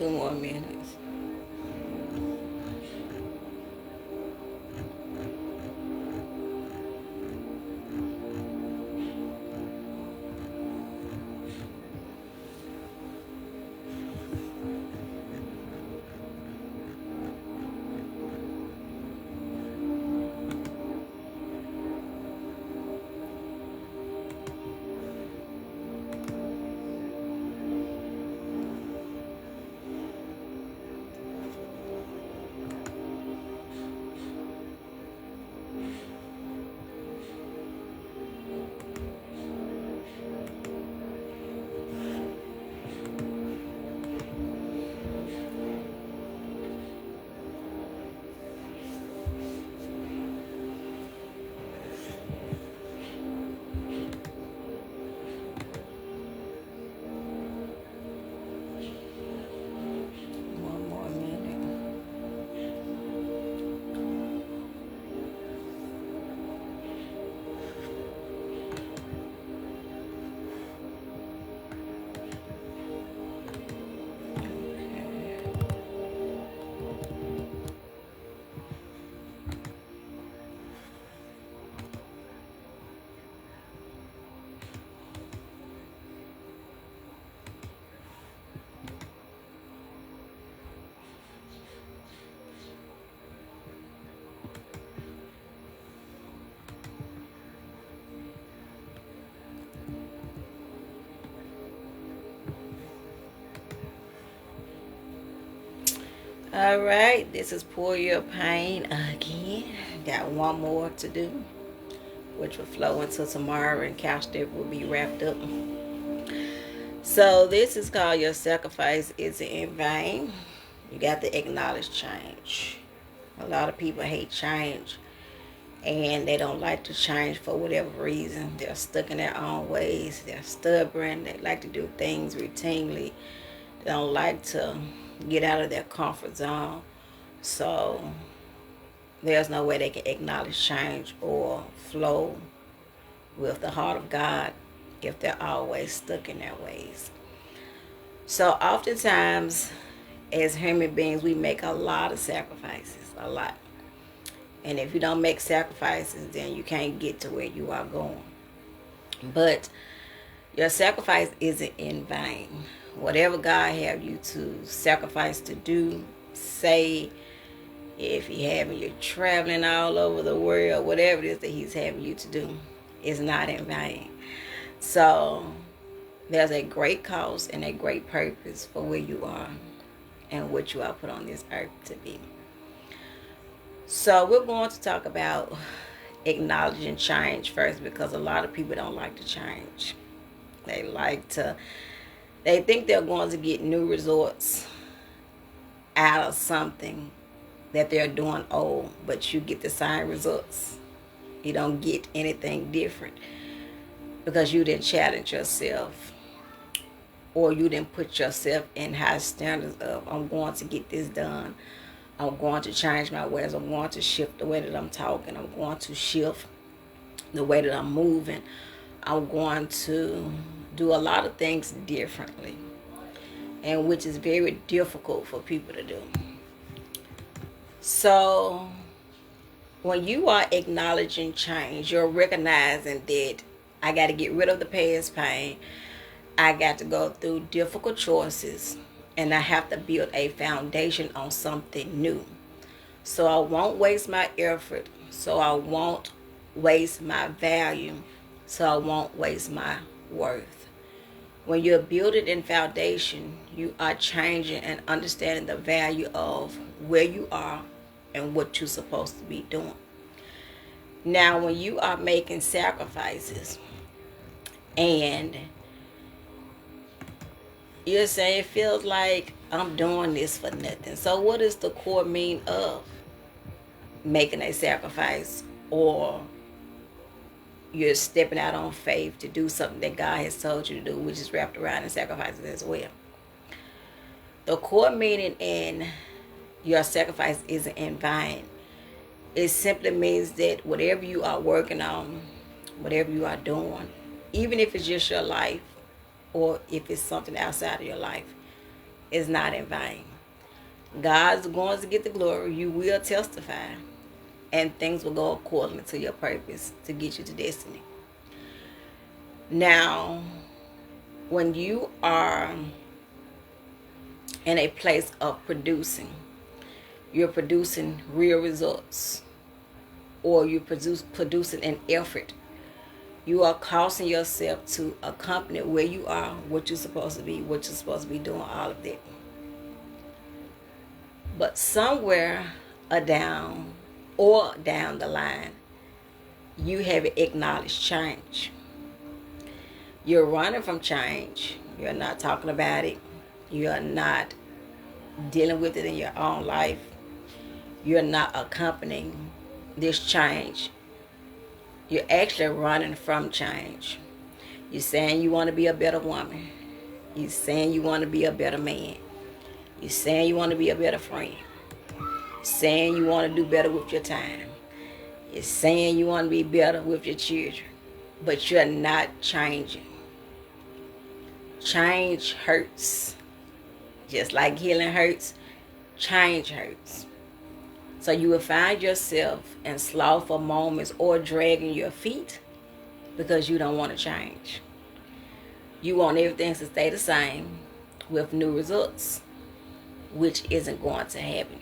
more minutes. One more minute. All right, this is Pour Your Pain again. Got one more to do, which will flow until tomorrow, and couch dip will be wrapped up. So this is called Your Sacrifice Isn't in Vain. You got to acknowledge change. A lot of people hate change, and they don't like to change for whatever reason. They're stuck in their own ways. They're stubborn. They like to do things routinely. They don't like to get out of their comfort zone. So there's no way they can acknowledge change or flow with the heart of God if they're always stuck in their ways. So oftentimes, as human beings, we make a lot of sacrifices, a lot. And if you don't make sacrifices, then you can't get to where you are going. But your sacrifice isn't in vain. Whatever God have you to sacrifice to do, say, if He having you traveling all over the world, whatever it is that He's having you to do, is not in vain. So there's a great cause and a great purpose for where you are and what you are put on this earth to be. So we're going to talk about acknowledging change first, because a lot of people don't like to change. They think they're going to get new results out of something that they're doing old, but you get the same results. You don't get anything different because you didn't challenge yourself, or you didn't put yourself in high standards of, I'm going to get this done. I'm going to change my ways. I'm going to shift the way that I'm talking. I'm going to shift the way that I'm moving. I'm going to do a lot of things differently, and which is very difficult for people to do. So when you are acknowledging change, you're recognizing that I got to get rid of the past pain. I got to go through difficult choices, and I have to build a foundation on something new. So I won't waste my effort. So I won't waste my value. So I won't waste my worth. When you're building in foundation, you are changing and understanding the value of where you are and what you're supposed to be doing. Now, when you are making sacrifices and you're saying it feels like I'm doing this for nothing. So what is the core meaning of making a sacrifice, or you're stepping out on faith to do something that God has told you to do, which is wrapped around in sacrifices as well? The core meaning in your sacrifice isn't in vain. It simply means that whatever you are working on, whatever you are doing, even if it's just your life or if it's something outside of your life, is not in vain. God's going to get the glory. You will testify. And things will go according to your purpose to get you to destiny. Now, when you are in a place of producing, you're producing real results, or you're producing an effort. You are causing yourself to accompany where you are, what you're supposed to be, what you're supposed to be doing, all of that. But somewhere down the line, you have acknowledged change. You're running from change. You're not talking about it. You're not dealing with it in your own life. You're not accompanying this change. You're actually running from change. You're saying you want to be a better woman. You're saying you want to be a better man. You're saying you want to be a better friend. You're saying you want to do better with your time. You're saying you want to be better with your children. But you're not changing. Change hurts. Just like healing hurts, change hurts. So you will find yourself in slothful moments or dragging your feet because you don't want to change. You want everything to stay the same with new results, which isn't going to happen.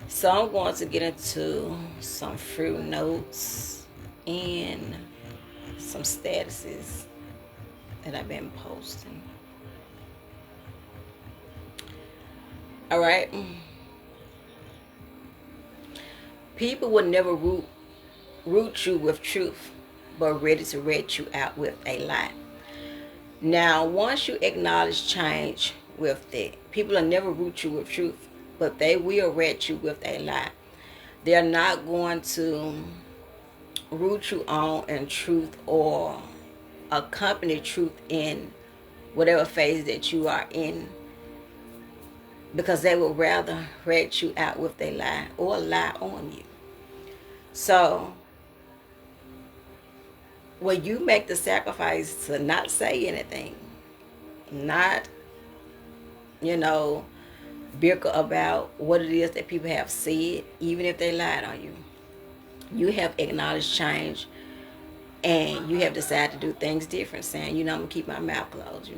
So I'm going to get into some fruit notes and some statuses that I've been posting. All right. People will never root you with truth, but ready to rat you out with a lie. Now, once you acknowledge change with that, people will never root you with truth, but they will rat you with a lie. They're not going to root you on in truth or accompany truth in whatever phase that you are in, because they would rather rat you out with a lie or lie on you. So when you make the sacrifice to not say anything, not, bicker about what it is that people have said, even if they lied on you, you have acknowledged change, and you have decided to do things different, saying, I'm going to keep my mouth closed,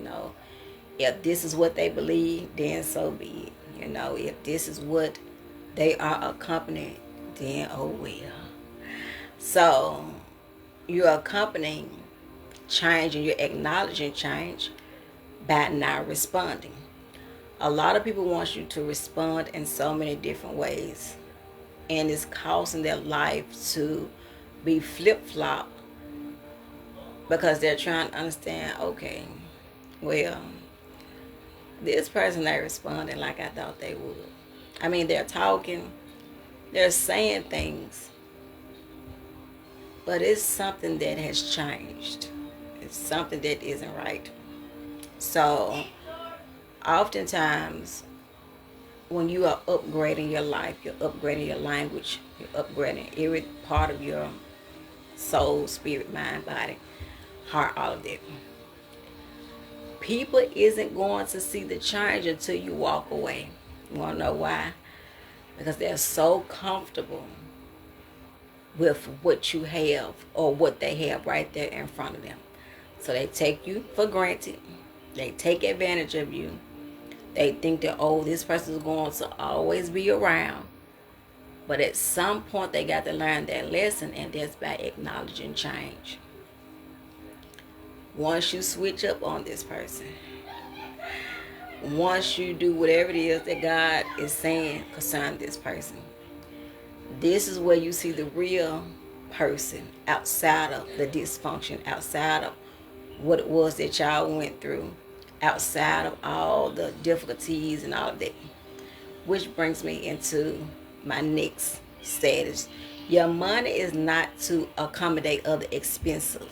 If this is what they believe, then so be it. If this is what they are accompanying, then oh well. So you're accompanying change and you're acknowledging change by not responding. A lot of people want you to respond in so many different ways, and it's causing their life to be flip-flop because they're trying to understand, okay, well, this person ain't responding like I thought they would. I mean, they're talking, they're saying things, but it's something that has changed. It's something that isn't right. So oftentimes when you are upgrading your life, you're upgrading your language, you're upgrading every part of your soul, spirit, mind, body, heart, all of that. People isn't going to see the change until you walk away. You want to know why? Because they're so comfortable with what you have or what they have right there in front of them. So they take you for granted. They take advantage of you. They think that, this person is going to always be around. But at some point, they got to learn that lesson, and that's by acknowledging change. Once you switch up on this person, once you do whatever it is that God is saying concerning this person, this is where you see the real person outside of the dysfunction, outside of what it was that y'all went through, outside of all the difficulties and all of that. Which brings me into my next status. Your money is not to accommodate other expenses.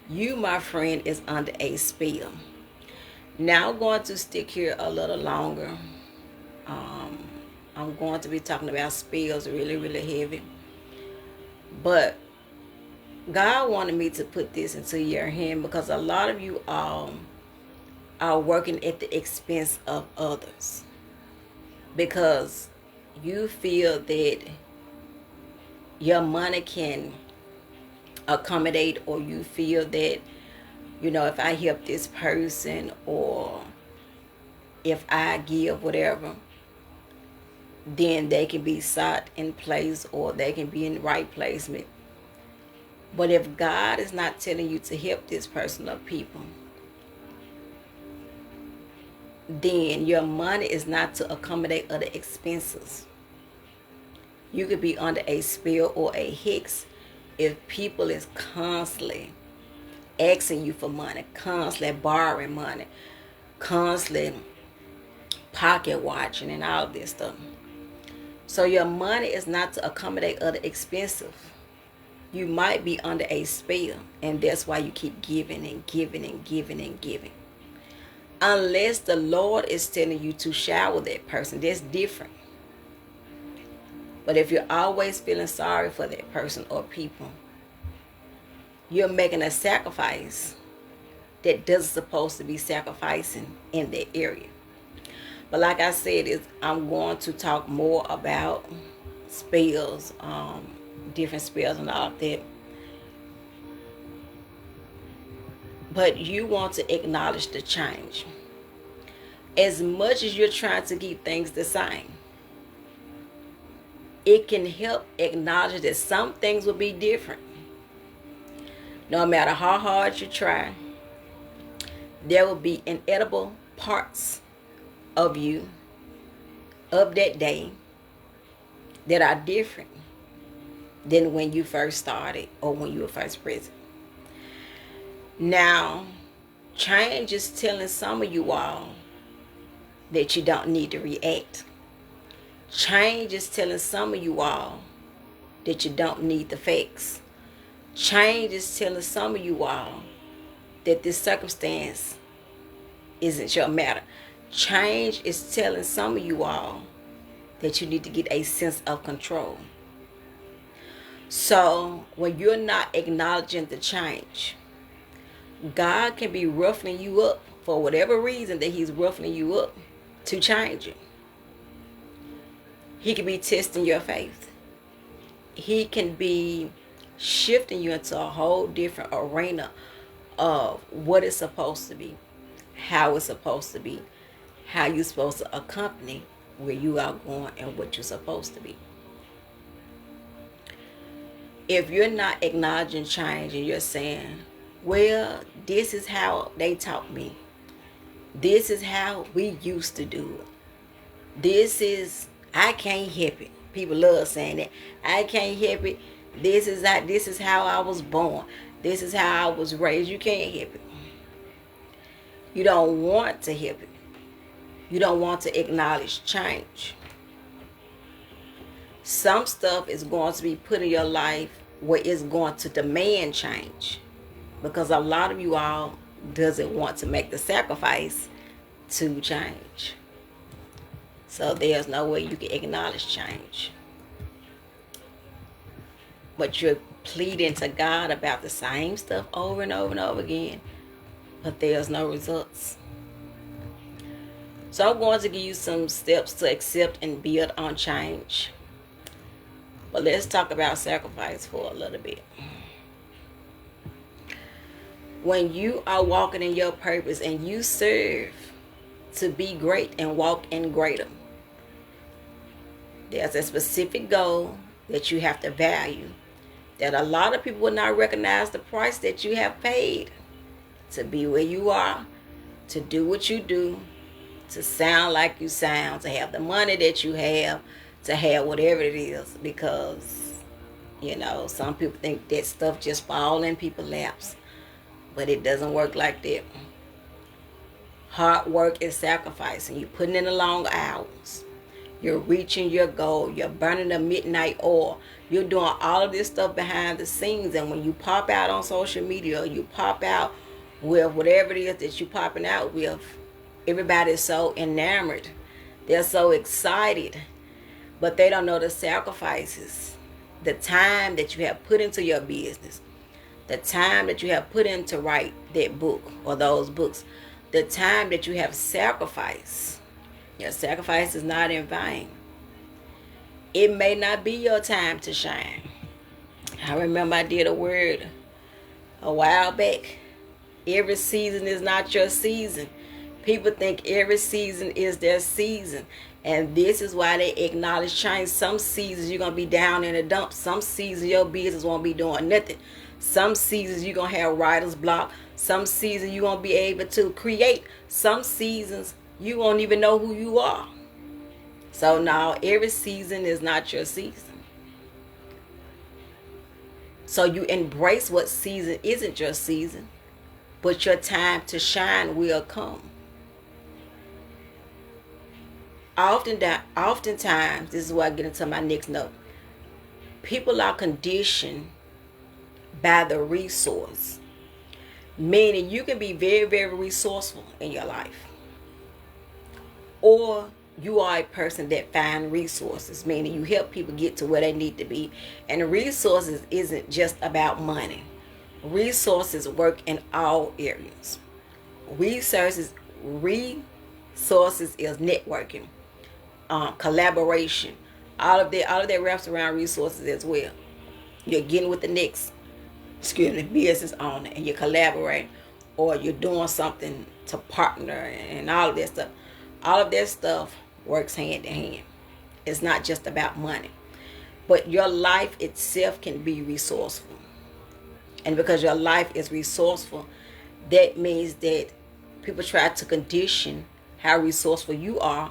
You, my friend, is under a spell. Now I'm going to stick here a little longer. I'm going to be talking about spells really, really heavy. But God wanted me to put this into your hand because a lot of you all are working at the expense of others because you feel that your money can accommodate, or you feel that, if I help this person, or if I give whatever, then they can be sought in place, or they can be in the right placement. But if God is not telling you to help this person or people, then your money is not to accommodate other expenses. You could be under a spell or a hex if people is constantly asking you for money, constantly borrowing money, constantly pocket watching and all of this stuff. So your money is not to accommodate other expenses. You might be under a spell, and that's why you keep giving and giving and giving and giving. Unless the Lord is telling you to shower that person, that's different. But if you're always feeling sorry for that person or people, you're making a sacrifice that doesn't supposed to be sacrificing in that area. But like I said, I'm going to talk more about spells, different spells and all of that. But you want to acknowledge the change. As much as you're trying to keep things the same, it can help acknowledge that some things will be different. No matter how hard you try, there will be inedible parts of you, of that day, that are different than when you first started or when you were first present. Now, change is telling some of you all that you don't need to react. Change is telling some of you all that you don't need the facts. Change is telling some of you all that this circumstance isn't your matter. Change is telling some of you all that you need to get a sense of control. So when you're not acknowledging the change, God can be ruffling you up for whatever reason that he's ruffling you up to change it. He can be testing your faith. He can be shifting you into a whole different arena of what it's supposed to be, how it's supposed to be, how you're supposed to accompany where you are going and what you're supposed to be. If you're not acknowledging change and you're saying, well, this is how they taught me. This is how we used to do it. I can't help it. People love saying that. I can't help it. This is how I was born. This is how I was raised. You can't help it. You don't want to help it. You don't want to acknowledge change. Some stuff is going to be put in your life where it's going to demand change, because a lot of you all doesn't want to make the sacrifice to change. So there's no way you can acknowledge change. But you're pleading to God about the same stuff over and over and over again, but there's no results. So I'm going to give you some steps to accept and build on change. But let's talk about sacrifice for a little bit. When you are walking in your purpose and you serve to be great and walk in greater, there's a specific goal that you have to value, that a lot of people will not recognize the price that you have paid to be where you are, to do what you do, to sound like you sound, to have the money that you have, to have whatever it is. Because, some people think that stuff just fall in people's laps. But it doesn't work like that. Hard work is sacrificing. You're putting in the long hours. You're reaching your goal. You're burning the midnight oil. You're doing all of this stuff behind the scenes. And when you pop out on social media, or you pop out with whatever it is that you're popping out with, everybody's so enamored. They're so excited. But they don't know the sacrifices. The time that you have put into your business. The time that you have put in to write that book or those books. the time that you have sacrificed, your sacrifice is not in vain. It may not be your time to shine. I remember I did a word a while back. Every season is not your season. People think every season is their season. And this is why they acknowledge change. Some seasons you're going to be down in the dumps. Some seasons your business won't be doing nothing. Some seasons you're going to have writer's block. Some seasons you won't be able to create. Some seasons you won't even know who you are. So now every season is not your season. So you embrace what season isn't your season. But your time to shine will come. Oftentimes, this is where I get into my next note. People are conditioned by the resource. Meaning you can be very, very resourceful in your life. Or you are a person that finds resources. Meaning you help people get to where they need to be. And resources isn't just about money. Resources work in all areas. Resources is networking, collaboration. All of that wraps around resources as well. You're getting with the next, business owner, and you're collaborating, or you're doing something to partner, and all of that stuff. All of that stuff works hand in hand. It's not just about money, but your life itself can be resourceful. And because your life is resourceful, that means that people try to condition how resourceful you are,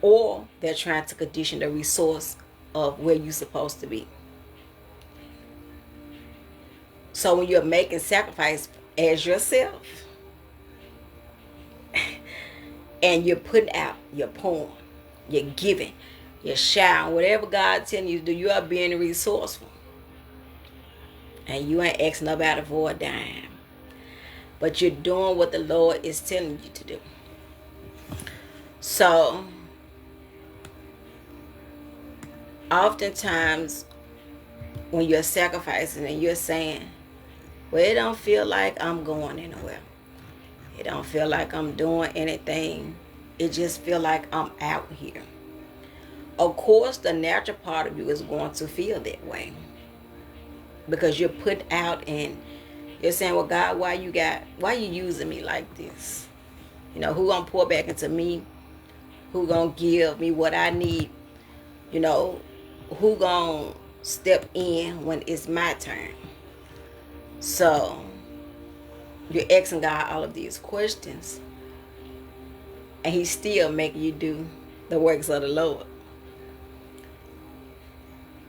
or they're trying to condition the resource of where you're supposed to be. So when you're making sacrifice as yourself, and you're putting out, you're pouring, you're giving, you're showering, whatever God's telling you to do, you are being resourceful. And you ain't asking nobody for a dime. But you're doing what the Lord is telling you to do. So, oftentimes, when you're sacrificing and you're saying, well, it don't feel like I'm going anywhere. It don't feel like I'm doing anything. It just feel like I'm out here. Of course, the natural part of you is going to feel that way. Because you're put out and you're saying, well, God, why you using me like this? You know, who gonna pour back into me? Who gonna give me what I need? You know, who gonna step in when it's my turn? So you're asking God all of these questions, and He's still making you do the works of the Lord.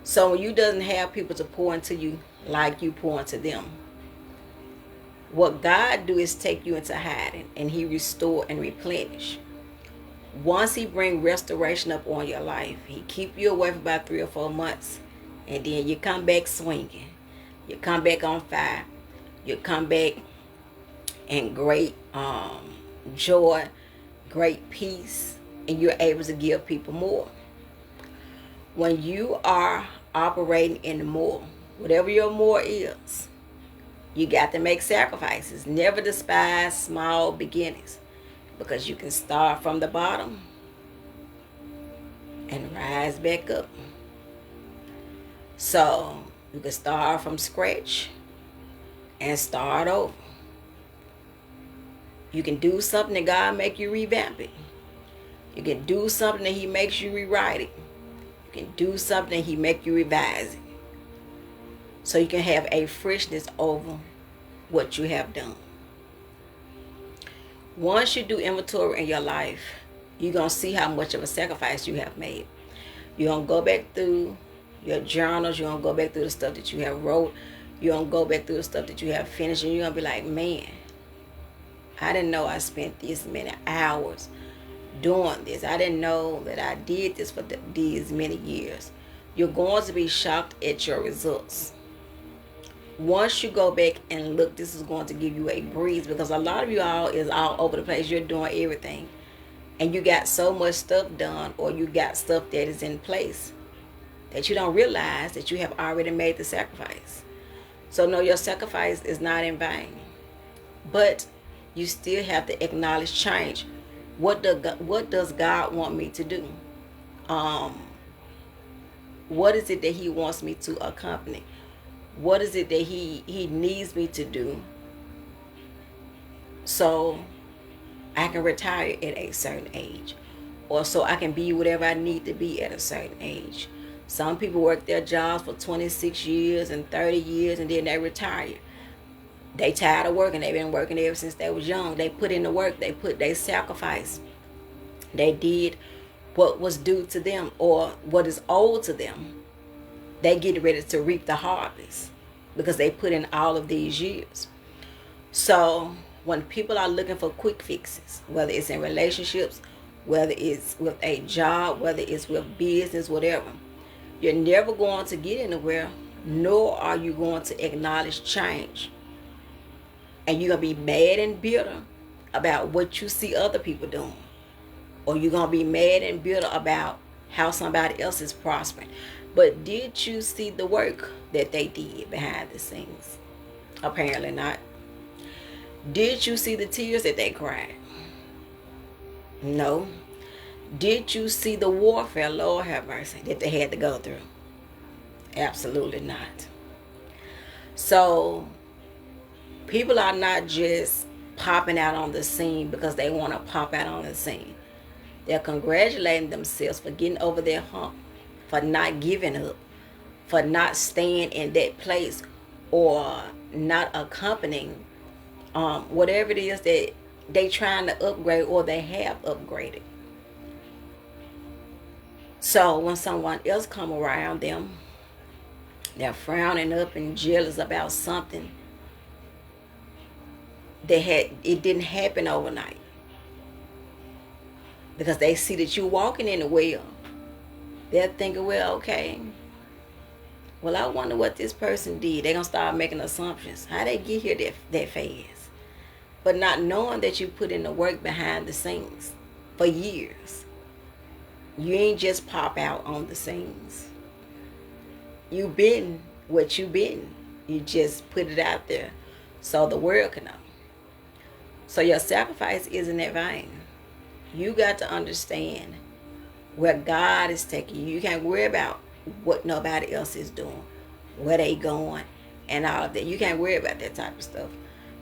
So when you doesn't have people to pour into you like you pour into them, what God do is take you into hiding, and He restore and replenish. Once He bring restoration up on your life, He keep you away for about 3 or 4 months, and then you come back swinging. You come back on fire. You come back in great joy, great peace, and you're able to give people more. When you are operating in more, whatever your more is, you got to make sacrifices. Never despise small beginnings, because you can start from the bottom and rise back up. So you can start from scratch and start over. You can do something that God make you revamp it. You can do something that He makes you rewrite it. You can do something that He make you revise it. So you can have a freshness over what you have done. Once you do inventory in your life, you're going to see how much of a sacrifice you have made. You're going to go back through your journals. You're going to go back through the stuff that you have wrote. You're going to go back through the stuff that you have finished. And you're going to be like, man, I didn't know I spent this many hours doing this. I didn't know that I did this for these many years. You're going to be shocked at your results. Once you go back and look, this is going to give you a breeze, because a lot of you all is all over the place. You're doing everything, and you got so much stuff done, or you got stuff that is in place that you don't realize that you have already made the sacrifice. So no, your sacrifice is not in vain. But You still have to acknowledge change. What does God want me to do? Um, what is it that He wants me to accompany? What is it that He needs me to do so I can retire at a certain age, or so I can be whatever I need to be at a certain age? Some people work their jobs for 26 years and 30 years and then they retire. They tired of working. They've been working ever since they was young. They put in the work. They sacrificed. They did what was due to them or what is owed to them. They get ready to reap the harvest because they put in all of these years. So when people are looking for quick fixes, whether it's in relationships, whether it's with a job, whether it's with business, whatever, you're never going to get anywhere, nor are you going to acknowledge change. And you're going to be mad and bitter about what you see other people doing. Or you're going to be mad and bitter about how somebody else is prospering. But did you see the work that they did behind the scenes? Apparently not. Did you see the tears that they cried? No. Did you see the warfare, Lord have mercy, that they had to go through? Absolutely not. So people are not just popping out on the scene because they want to pop out on the scene. They're congratulating themselves for getting over their hump, for not giving up, for not staying in that place, or not accompanying whatever it is that they trying to upgrade or they have upgraded. So when someone else come around them, they're frowning up and jealous about something it didn't happen overnight, because they see that you're walking in the well. They're thinking, well, okay, well, I wonder what this person did. They're gonna start making assumptions. How they get here that fast? But not knowing that you put in the work behind the scenes for years. You ain't just pop out on the scenes. You been what you been. You just put it out there so the world can know. So your sacrifice isn't in vain. You got to understand where God is taking you. You can't worry about what nobody else is doing, where they going, and all of that. You can't worry about that type of stuff.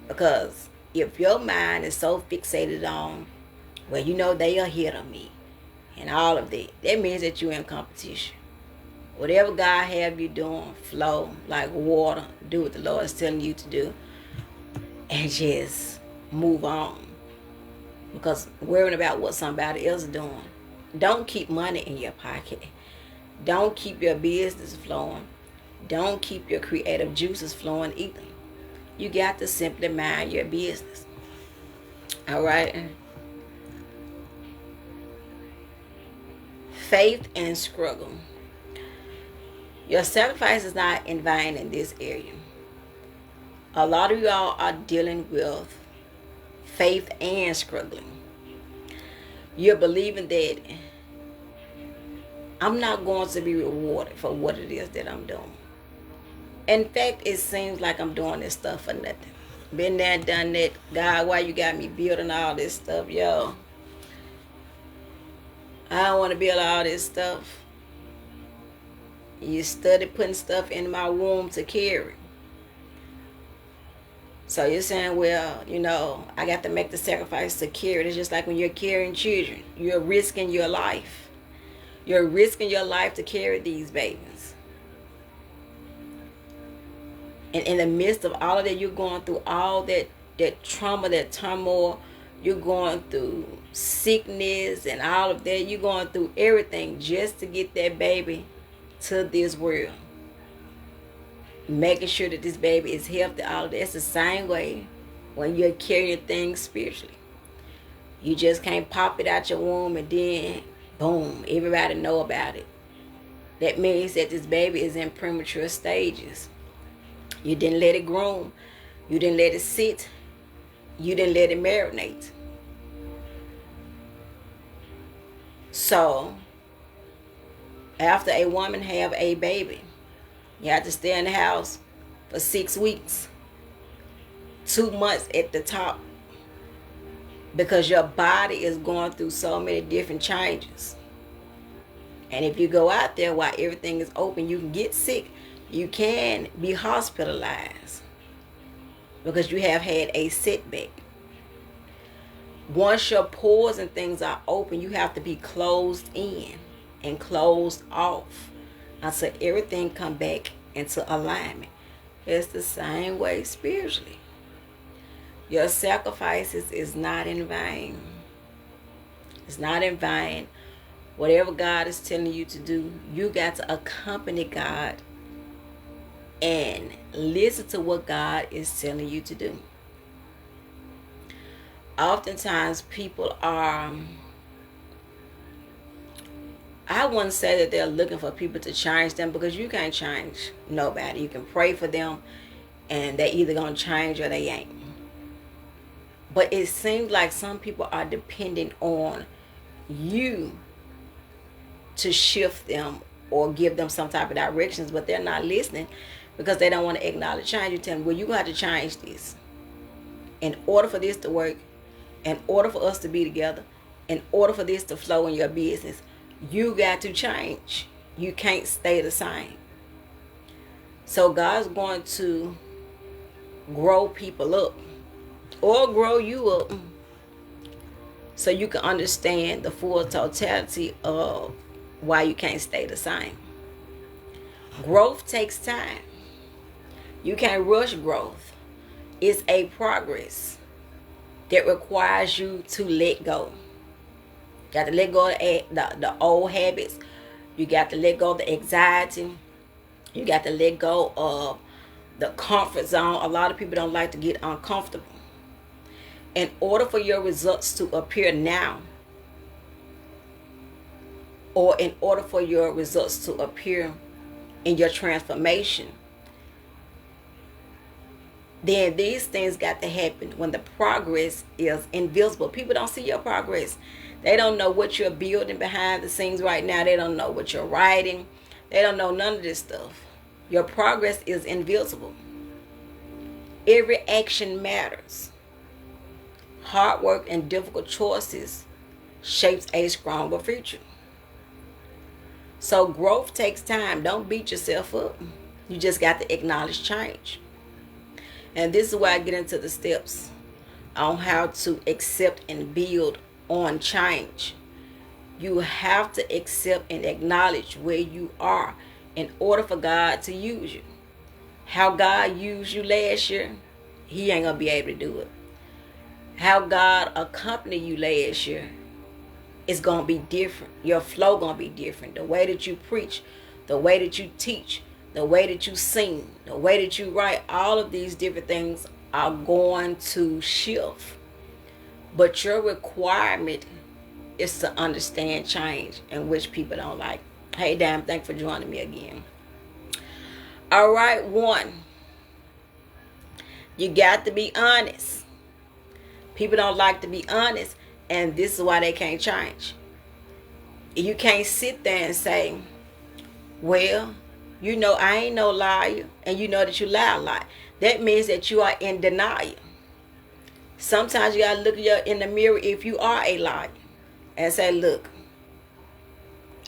Because if your mind is so fixated on, well, you know, they are ahead of me, and all of that, that means that you're in competition. Whatever God have you doing, flow like water. Do what the Lord is telling you to do. And just move on. Because worrying about what somebody else is doing. Don't keep money in your pocket. Don't keep your business flowing. Don't keep your creative juices flowing either. You got to simply mind your business. All right? Faith and struggle. Your sacrifice is not in vain in this area. A lot of y'all are dealing with faith and struggling. You're believing that I'm not going to be rewarded for what it is that I'm doing. In fact, it seems like I'm doing this stuff for nothing. Been there, done that. God, why you got me building all this stuff, yo? I don't want to build all this stuff. You study putting stuff in my womb to carry. So you're saying, well, you know, I got to make the sacrifice to carry it. It's just like when you're carrying children. You're risking your life. You're risking your life to carry these babies. And in the midst of all of that, you're going through all that trauma, that turmoil. You're going through sickness and all of that. You're going through everything just to get that baby to this world. Making sure that this baby is healthy, all of that. It's the same way when you're carrying things spiritually. You just can't pop it out your womb and then, boom, everybody know about it. That means that this baby is in premature stages. You didn't let it groom. You didn't let it sit. You didn't let it marinate. So, after a woman have a baby, you have to stay in the house for 6 weeks, 2 months at the top, because your body is going through so many different changes. And if you go out there while everything is open, you can get sick. You can be hospitalized because you have had a setback. Once your pores and things are open, you have to be closed in and closed off until everything come back into alignment. It's the same way spiritually. Your sacrifices is not in vain. It's not in vain. Whatever God is telling you to do, you got to accompany God and listen to what God is telling you to do. Oftentimes people are, I wouldn't say that they're looking for people to change them, because you can't change nobody. You can pray for them and they're either going to change or they ain't. But it seems like some people are dependent on you to shift them or give them some type of directions, but they're not listening because they don't want to acknowledge change. You tell them, well, you got to change this. In order for this to work, in order for us to be together, in order for this to flow in your business, you got to change. You can't stay the same. So God's going to grow people up or grow you up so you can understand the full totality of why you can't stay the same. Growth takes time. You can't rush growth. It's a progress that requires you to let go. You got to let go of the old habits. You got to let go of the anxiety. You got to let go of the comfort zone. A lot of people don't like to get uncomfortable. In order for your results to appear now, or in order for your results to appear in your transformation, then these things got to happen when the progress is invisible. People don't see your progress. They don't know what you're building behind the scenes right now. They don't know what you're writing. They don't know none of this stuff. Your progress is invisible. Every action matters. Hard work and difficult choices shapes a stronger future. So growth takes time. Don't beat yourself up. You just got to acknowledge change. And this is where I get into the steps on how to accept and build on change. You have to accept and acknowledge where you are in order for God to use you. How God used you last year, He ain't going to be able to do it. How God accompanied you last year, it's going to be different. Your flow going to be different. The way that you preach, the way that you teach, the way that you sing, the way that you write, all of these different things are going to shift. But your requirement is to understand change, and which people don't like. Hey, damn, thanks for joining me again. All right, 1. You got to be honest. People don't like to be honest, and this is why they can't change. You can't sit there and say, well, you know I ain't no liar, and you know that you lie a lot. That means that you are in denial. Sometimes you got to look in the mirror if you are a liar and say, look,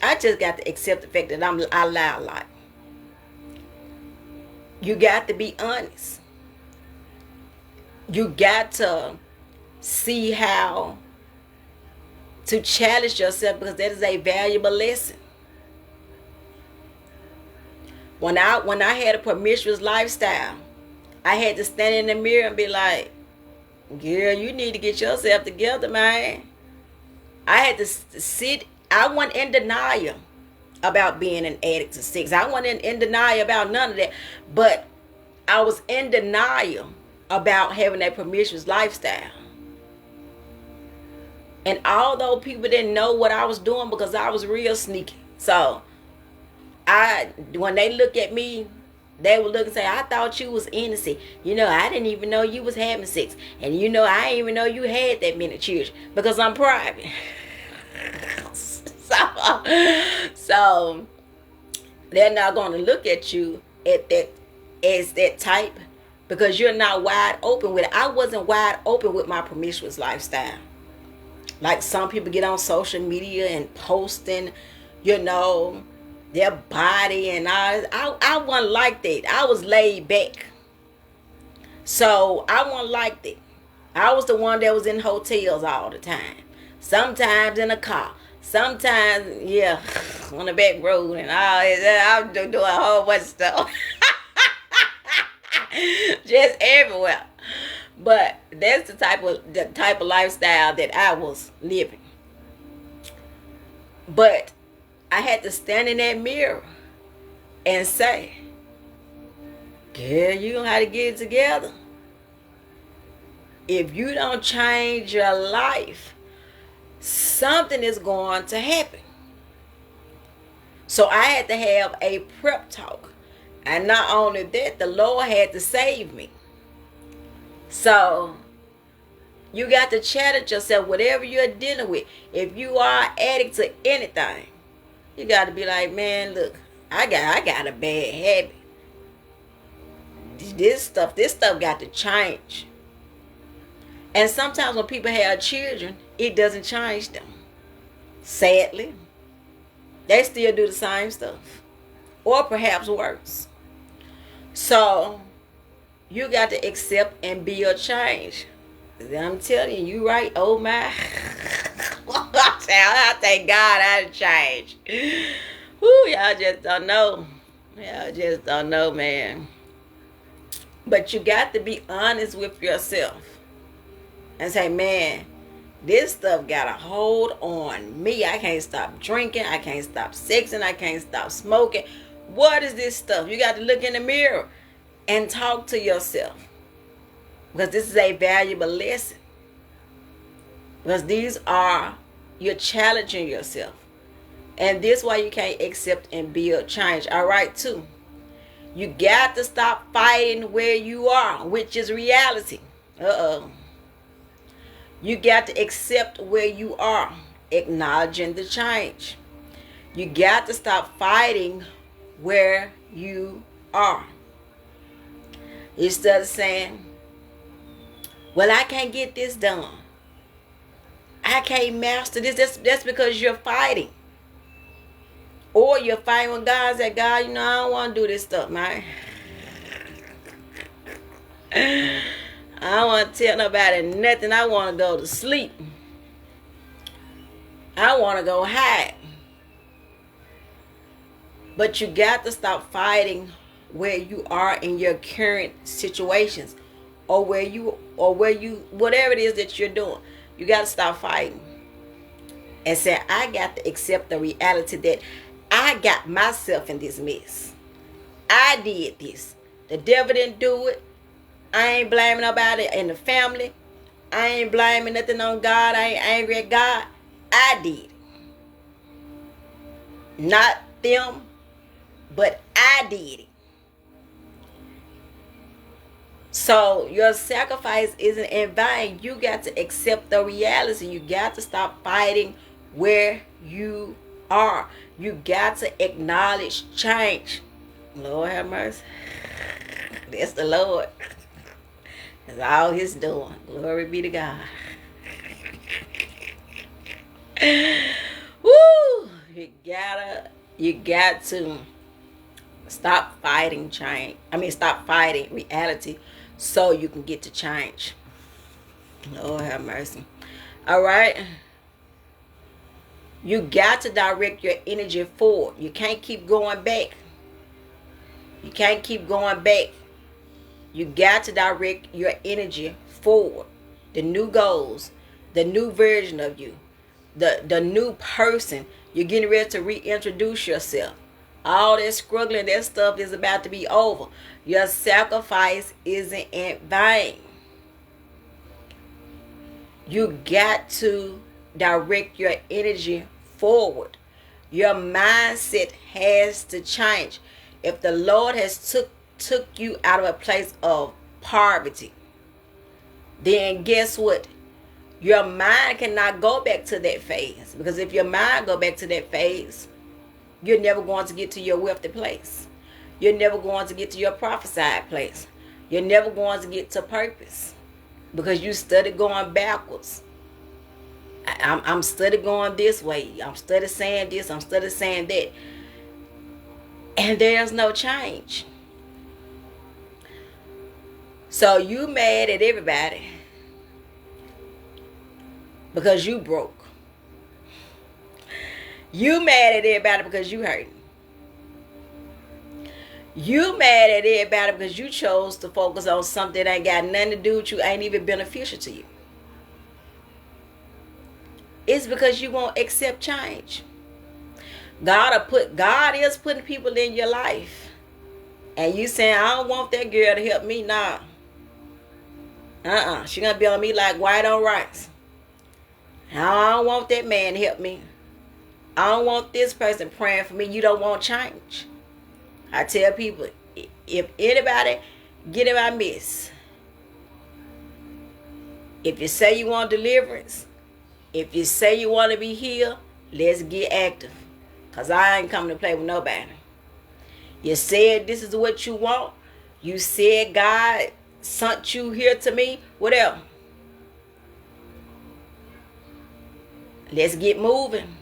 I just got to accept the fact that I lie a lot. You got to be honest. You got to see how to challenge yourself, because that is a valuable lesson. When I had a promiscuous lifestyle, I had to stand in the mirror and be like, girl, you need to get yourself together, man. I had to sit. I wasn't in denial about being an addict to sex. I wasn't in denial about none of that. But I was in denial about having a promiscuous lifestyle. And although people didn't know what I was doing, because I was real sneaky. So when they look at me, they would look and say, I thought you was innocent. You know, I didn't even know you was having sex. And you know, I didn't even know you had that many children, because I'm private. So they're not going to look at you as that type, because you're not wide open with it. I wasn't wide open with my promiscuous lifestyle. Like some people get on social media and posting, you know, their body and all. I wasn't like that. I was laid back. So I wasn't like that. I was the one that was in hotels all the time. Sometimes in a car. Sometimes, yeah, on the back road and all. I was doing a whole bunch of stuff. Just everywhere. But that's the type of lifestyle that I was living. But I had to stand in that mirror and say, girl, you know how to get it together. If you don't change your life, something is going to happen. So I had to have a prep talk. And not only that, the Lord had to save me. So you got to challenge yourself, whatever you're dealing with. If you are addict to anything, you got to be like, man, look, I got a bad habit. This stuff got to change. And sometimes when people have children, it doesn't change them. Sadly, they still do the same stuff, or perhaps worse. So you got to accept and be a change. I'm telling you, you right. Oh my. I thank God I done changed. Whoo, y'all just don't know. Y'all just don't know, man. But you got to be honest with yourself and say, man, this stuff got a hold on me. I can't stop drinking. I can't stop sexing. I can't stop smoking. What is this stuff? You got to look in the mirror and talk to yourself. Because this is a valuable lesson. Because you're challenging yourself. And this is why you can't accept and build change. All right, too. You got to stop fighting where you are, which is reality. You got to accept where you are, acknowledging the change. You got to stop fighting where you are. Instead of saying, well, I can't get this done. I can't master this. That's because you're fighting. Or you're fighting with God. Say, God, I don't want to do this stuff, man. I don't want to tell nobody nothing. I want to go to sleep. I want to go hide. But you got to stop fighting where you are in your current situations, or where you whatever it is that you're doing. You got to stop fighting and say, I got to accept the reality that I got myself in this mess. I did this. The devil didn't do it. I ain't blaming nobody in the family. I ain't blaming nothing on God. I ain't angry at God. I did it. Not them, but I did it. So your sacrifice isn't in vain. You got to accept the reality. You got to stop fighting where you are. You got to acknowledge change. Lord have mercy. That's the Lord. That's all He's doing. Glory be to God. Woo! You got to stop fighting change. Stop fighting reality so you can get to change. Lord have mercy. All right. You got to direct your energy forward. You can't keep going back. You can't keep going back. You got to direct your energy forward. The new goals, the new version of you, the new person. You're getting ready to reintroduce yourself. All that struggling, that stuff is about to be over. Your sacrifice isn't in vain. You got to direct your energy forward. Your mindset has to change. If the Lord has took you out of a place of poverty, then guess what? Your mind cannot go back to that phase. Because if your mind go back to that phase, you're never going to get to your wealthy place. You're never going to get to your prophesied place. You're never going to get to purpose. Because you started going backwards. I'm study going this way. I'm study saying this. I'm study saying that. And there's no change. So you mad at everybody because you broke. You mad at everybody because you hurt. You mad at everybody because you chose to focus on something that ain't got nothing to do with you, ain't even beneficial to you. It's because you won't accept change. God is putting people in your life. And you saying, I don't want that girl to help me. Nah. She gonna be on me like white on rice. I don't want that man to help me. I don't want this person praying for me. You don't want change. I tell people, if anybody get in my midst, if you say you want deliverance, if you say you want to be healed, let's get active. Because I ain't coming to play with nobody. You said this is what you want. You said God sent you here to me. Whatever. Let's get moving.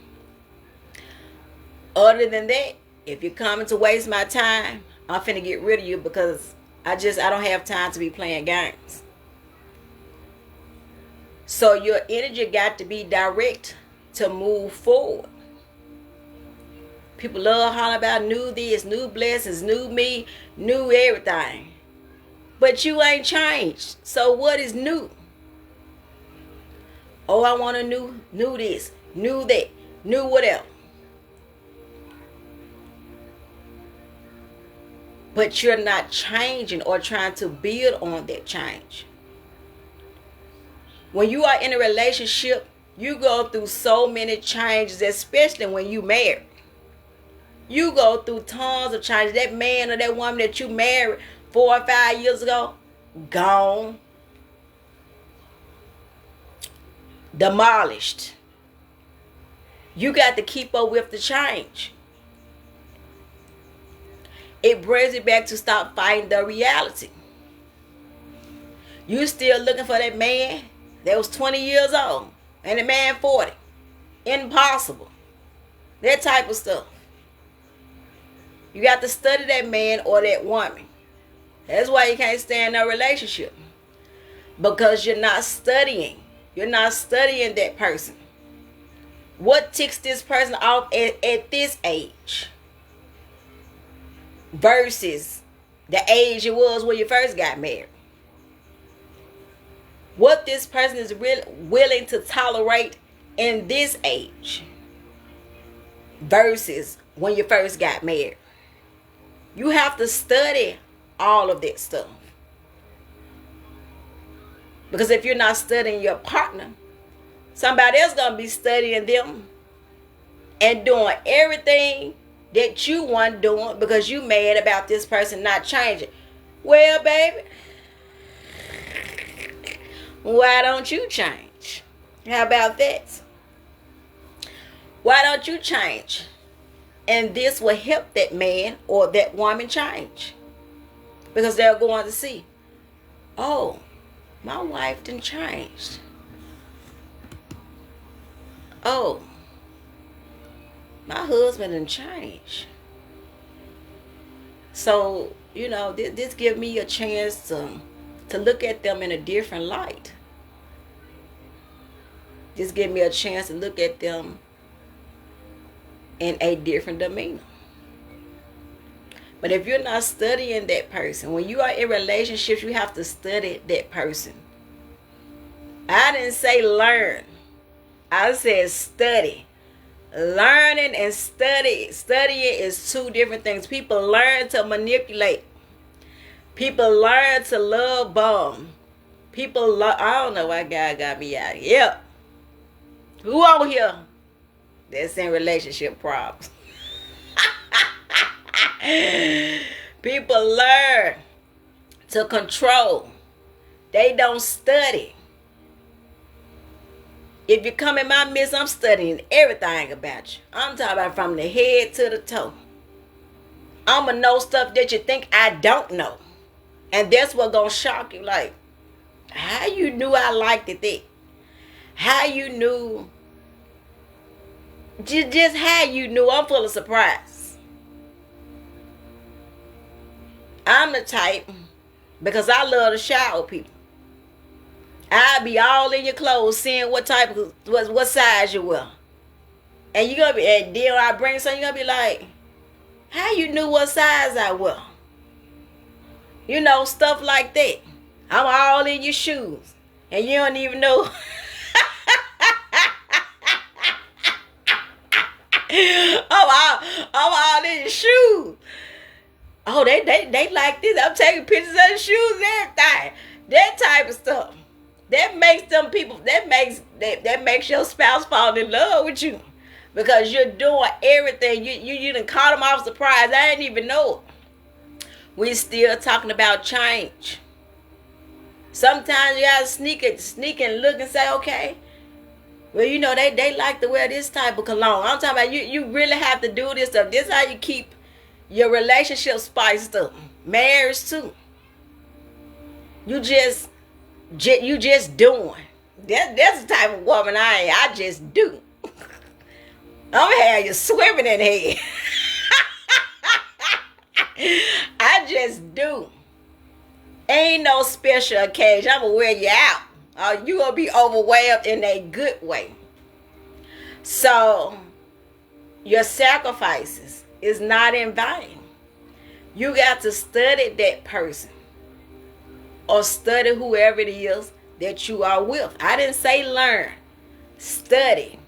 Other than that, if you're coming to waste my time, I'm finna get rid of you because I don't have time to be playing games. So your energy got to be direct to move forward. People love hollering about new this, new blessings, new me, new everything. But you ain't changed. So what is new? Oh, I want a new this, new that, new whatever. But you're not changing or trying to build on that change. When you are in a relationship, you go through so many changes, especially when you marry. You go through tons of changes. That man or that woman that you married 4 or 5 years ago, gone. Demolished. You got to keep up with the change. It brings it back to stop fighting the reality. You still looking for that man that was 20 years old and the man 40. Impossible. That type of stuff. You got to study that man or that woman. That's why you can't stay in a relationship. Because you're not studying. You're not studying that person. What ticks this person off at this age? Versus the age it was when you first got married. What this person is really willing to tolerate in this age. Versus when you first got married. You have to study all of that stuff. Because if you're not studying your partner, somebody else going to be studying them and doing everything that you weren't doing because you mad about this person not changing. Well, baby, why don't you change? How about that? Why don't you change? And this will help that man or that woman change. Because they're going to see, oh, my wife done changed. Oh, my husband done changed. So, this give me a chance to look at them in a different light. This give me a chance to look at them in a different demeanor. But if you're not studying that person, when you are in relationships, you have to study that person. I didn't say learn. I said study. Learning and studying is two different things. People learn to manipulate. People learn to love bomb. I don't know why God got me out here. Yep. Who on here that's in relationship problems? People learn to control. They don't study. If you come in my midst, I'm studying everything about you. I'm talking about from the head to the toe. I'm going to know stuff that you think I don't know. And that's what's going to shock you. Like, how you knew I liked it that? How you knew, just how you knew. I'm full of surprise. I'm the type, because I love to shower people. I'll be all in your clothes, seeing what type of, what size you wear. And you gonna be, and then when I bring something, you gonna be like, how you knew what size I wear? You know, stuff like that. I'm all in your shoes, and you don't even know. I'm all in your shoes. Oh, they like this. I'm taking pictures of the shoes and everything. That type of stuff. That makes them people. That makes your spouse fall in love with you, because you're doing everything. You done caught them off surprise. I didn't even know it. We still talking about change. Sometimes you gotta sneak and look and say, okay, well, you know, they like to wear this type of cologne. I'm talking about you really have to do this stuff. This is how you keep your relationship spiced up. Marriage too. You just doing. That's the type of woman I am. I just do. I'm gonna have you swimming in here. I just do. Ain't no special occasion. I'm gonna wear you out. You gonna be overwhelmed in a good way. So your sacrifices is not in vain. You got to study that person, or study whoever it is that you are with. I didn't say learn. Study.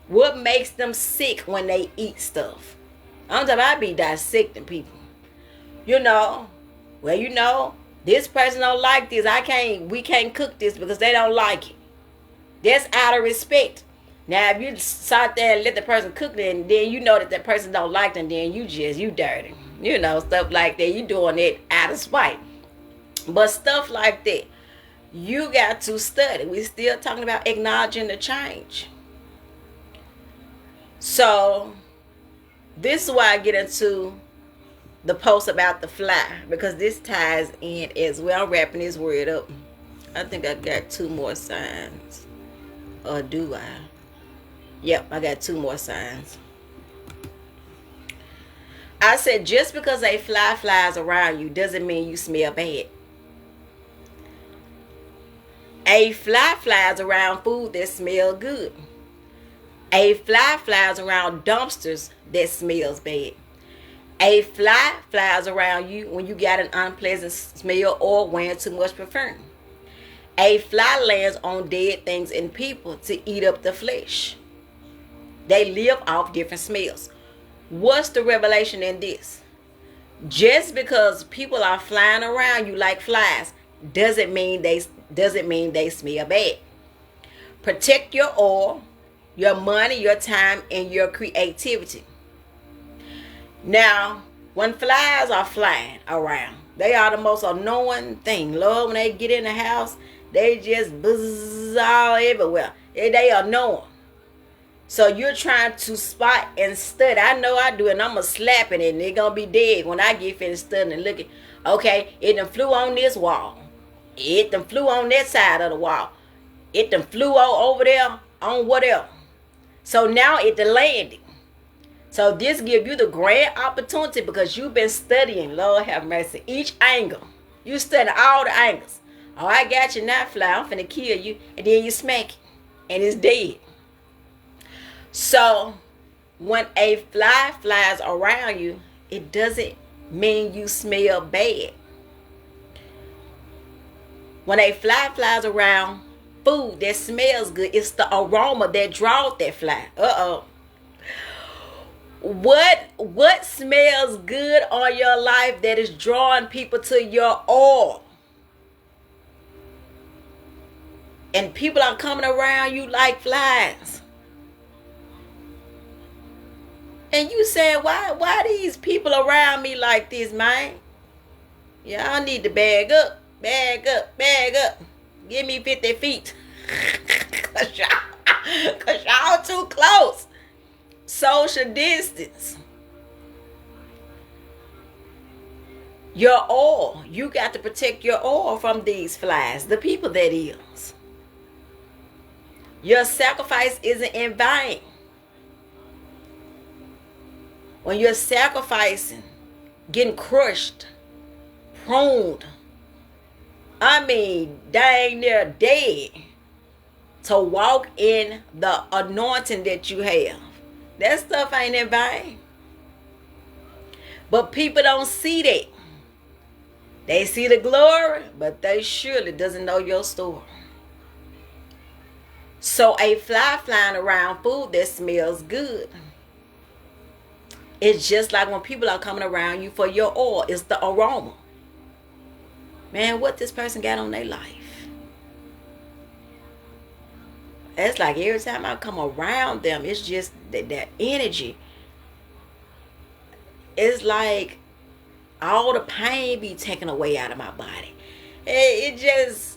What makes them sick when they eat stuff? I'm talking about, I be dissecting people. You know, well, you know, this person don't like this. We can't cook this because they don't like it. That's out of respect. Now, if you sat there and let the person cook it, and then you know that person don't like them, then you dirty. You know, stuff like that. You doing it out of spite. But stuff like that, you got to study. We still talking about acknowledging the change. So, this is why I get into the post about the fly, because this ties in as well. I'm wrapping this word up. I think I got 2 more signs. Or do I? Yep, I got 2 more signs. I said, just because a fly flies around you doesn't mean you smell bad. A fly flies around food that smells good. A fly flies around dumpsters that smells bad. A fly flies around you when you got an unpleasant smell or wearing too much perfume. A fly lands on dead things and people to eat up the flesh. They live off different smells. What's the revelation in this? Just because people are flying around you like flies doesn't mean they smell bad. Protect your oil, your money, your time, and your creativity. Now, when flies are flying around, they are the most annoying thing. Lord, when they get in the house, they just buzz all everywhere. They annoying. So you're trying to spot and study. I know I do, and I'm going to slap it, and they're going to be dead when I get finished studying and looking. Okay, it done flew on this wall. It done flew on that side of the wall. It done flew over there on whatever. So now it done landed. So this gives you the grand opportunity, because you've been studying, Lord have mercy, each angle. You study all the angles. Oh, I got you now, fly. I'm finna kill you. And then you smack it, and it's dead. So when a fly flies around you, it doesn't mean you smell bad. When a fly flies around food that smells good, it's the aroma that draws that fly. What smells good on your life that is drawing people to your oil? And people are coming around you like flies. And you say, why these people around me like this, man? Y'all need to bag up. Give me 50 feet. Cause y'all too close. Social distance. Your oil. You got to protect your oil from these flies. The people that is. Your sacrifice isn't in vain. When you're sacrificing, getting crushed, pruned, I mean, dang near dead, to walk in the anointing that you have, that stuff ain't in vain. But people don't see that. They see the glory, but they surely doesn't know your story. So a fly flying around food that smells good. It's just like when people are coming around you for your oil. It's the aroma. Man, what this person got on their life. It's like every time I come around them, it's just that energy. It's like all the pain be taken away out of my body. It's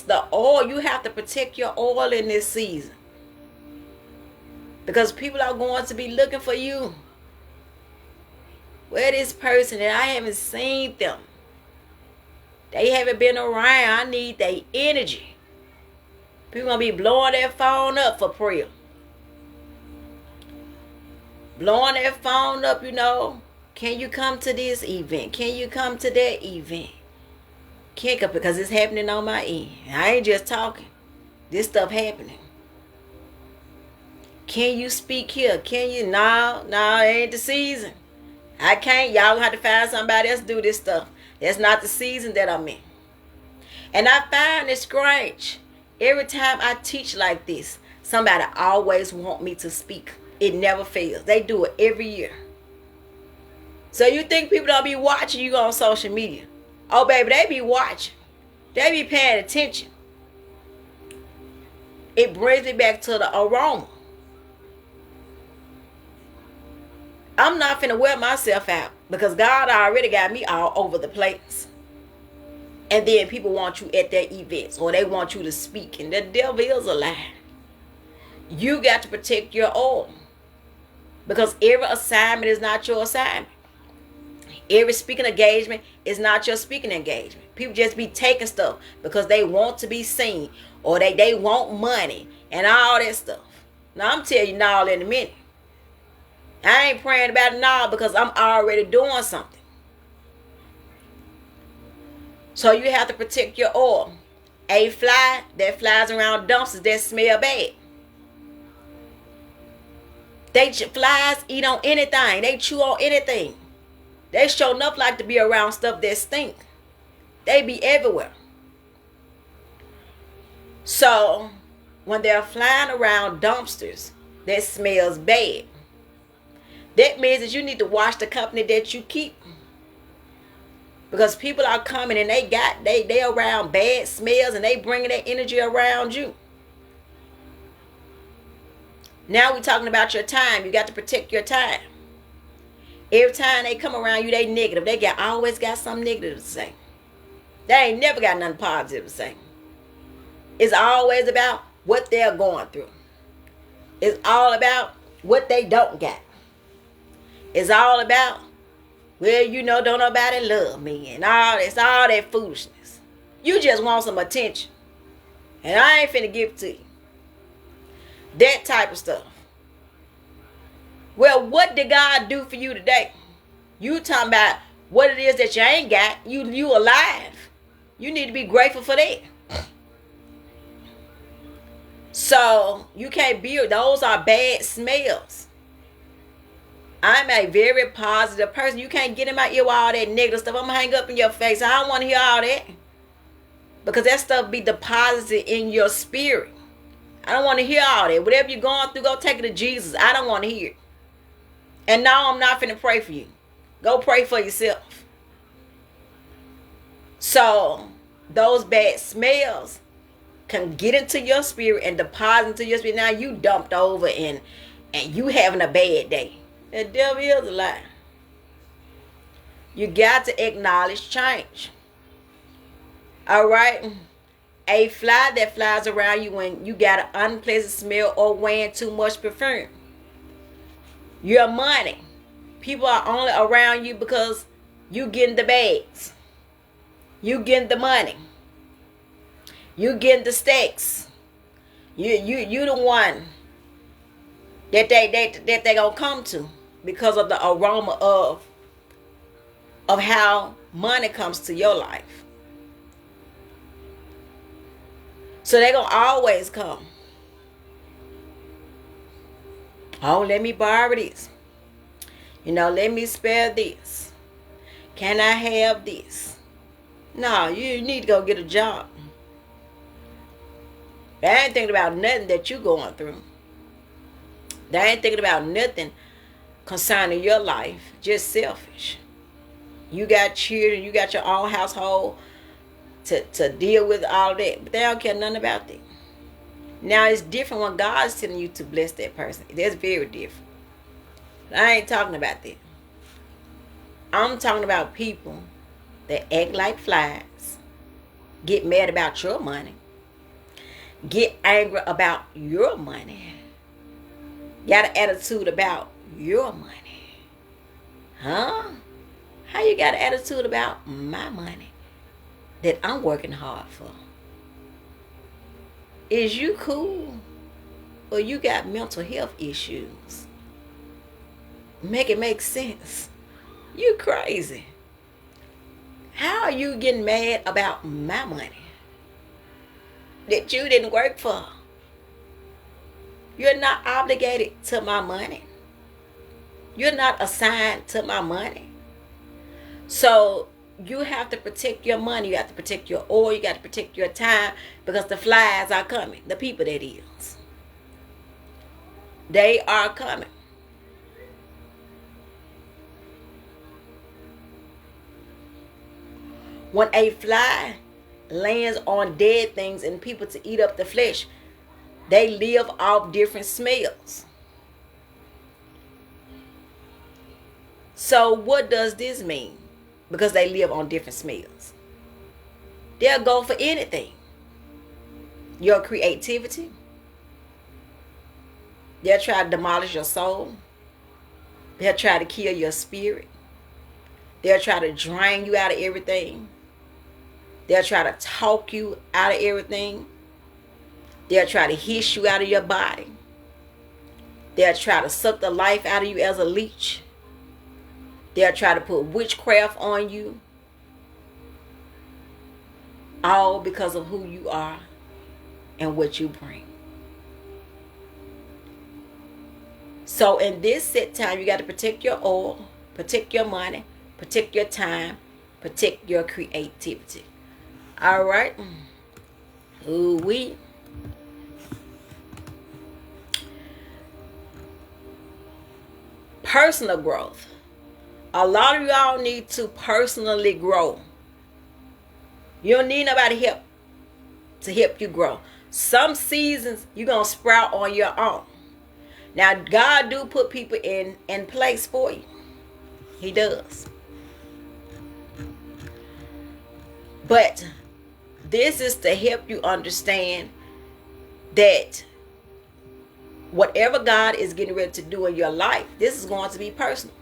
the oil. You have to protect your oil in this season. Because people are going to be looking for you. Where this person that I haven't seen them. They haven't been around. I need their energy. People going to be blowing their phone up for prayer. Blowing their phone up, Can you come to this event? Can you come to that event? Can't come because it's happening on my end. I ain't just talking. This stuff happening. Can you speak here? Can you? No, it ain't the season. I can't. Y'all gonna have to find somebody else to do this stuff. That's not the season that I'm in. And I find it strange. Every time I teach like this, somebody always want me to speak. It never fails. They do it every year. So you think people don't be watching you on social media? Oh, baby, they be watching. They be paying attention. It brings me back to the aroma. I'm not finna wear myself out because God already got me all over the place. And then people want you at their events or they want you to speak. And the devil is a lie. You got to protect your oil. Because every assignment is not your assignment. Every speaking engagement is not your speaking engagement. People just be taking stuff because they want to be seen or they want money and all that stuff. Now I'm telling you now in a minute. I ain't praying about it now because I'm already doing something. So you have to protect your oil. A fly that flies around dumpsters that smell bad. Flies eat on anything. They chew on anything. They sure enough like to be around stuff that stink. They be everywhere. So when they're flying around dumpsters that smells bad, that means that you need to watch the company that you keep. Because people are coming and they around bad smells and they bringing that energy around you. Now we're talking about your time. You got to protect your time. Every time they come around you, they negative. They always got something negative to say. They ain't never got nothing positive to say. It's always about what they're going through. It's all about what they don't got. It's all about, well, don't nobody love me and all that foolishness. You just want some attention. And I ain't finna give it to you. That type of stuff. Well, what did God do for you today? You talking about what it is that you ain't got. You alive. You need to be grateful for that. So you can't be, those are bad smells. I'm a very positive person. You can't get in my ear with all that negative stuff. I'm gonna hang up in your face. I don't want to hear all that. Because that stuff be deposited in your spirit. I don't want to hear all that. Whatever you're going through, go take it to Jesus. I don't want to hear it. And no, I'm not finna pray for you. Go pray for yourself. So, those bad smells can get into your spirit and deposit into your spirit. Now you dumped over and you having a bad day. The devil is a lie. You got to acknowledge change. All right? A fly that flies around you when you got an unpleasant smell or wearing too much perfume. Your money. People are only around you because you getting the bags. You getting the money. You getting the stacks. You the one that they gonna come to because of the aroma of how money comes to your life. So they gonna always come. Oh, let me borrow this. Let me spare this. Can I have this? No, you need to go get a job. They ain't thinking about nothing that you going through. They ain't thinking about nothing concerning your life. Just selfish. You got children, you got your own household to deal with all that. But they don't care nothing about that. Now it's different when God's telling you to bless that person. That's very different. I ain't talking about that. I'm talking about people that act like flies, get mad about your money, get angry about your money, got an attitude about your money. Huh? How you got an attitude about my money that I'm working hard for? Is you cool or you got mental health issues? Make it make sense. You crazy. How are you getting mad about my money that you didn't work for? You're not obligated to my money. You're not assigned to my money. So you have to protect your money. You have to protect your oil. You got to protect your time, because the flies are coming. The people that is. They are coming. When a fly lands on dead things and people to eat up the flesh, they live off different smells. So what does this mean? Because they live on different smells. They'll go for anything. Your creativity. They'll try to demolish your soul. They'll try to kill your spirit. They'll try to drain you out of everything. They'll try to talk you out of everything. They'll try to hiss you out of your body. They'll try to suck the life out of you as a leech. They'll try to put witchcraft on you. All because of who you are and what you bring. So in this set time, you got to protect your oil, protect your money, protect your time, protect your creativity. All right. Ooh-wee. Personal growth. A lot of y'all need to personally grow. You don't need nobody to help you grow. Some seasons you're going to sprout on your own. Now, God do put people in place for you. He does. But this is to help you understand that whatever God is getting ready to do in your life, this is going to be personal.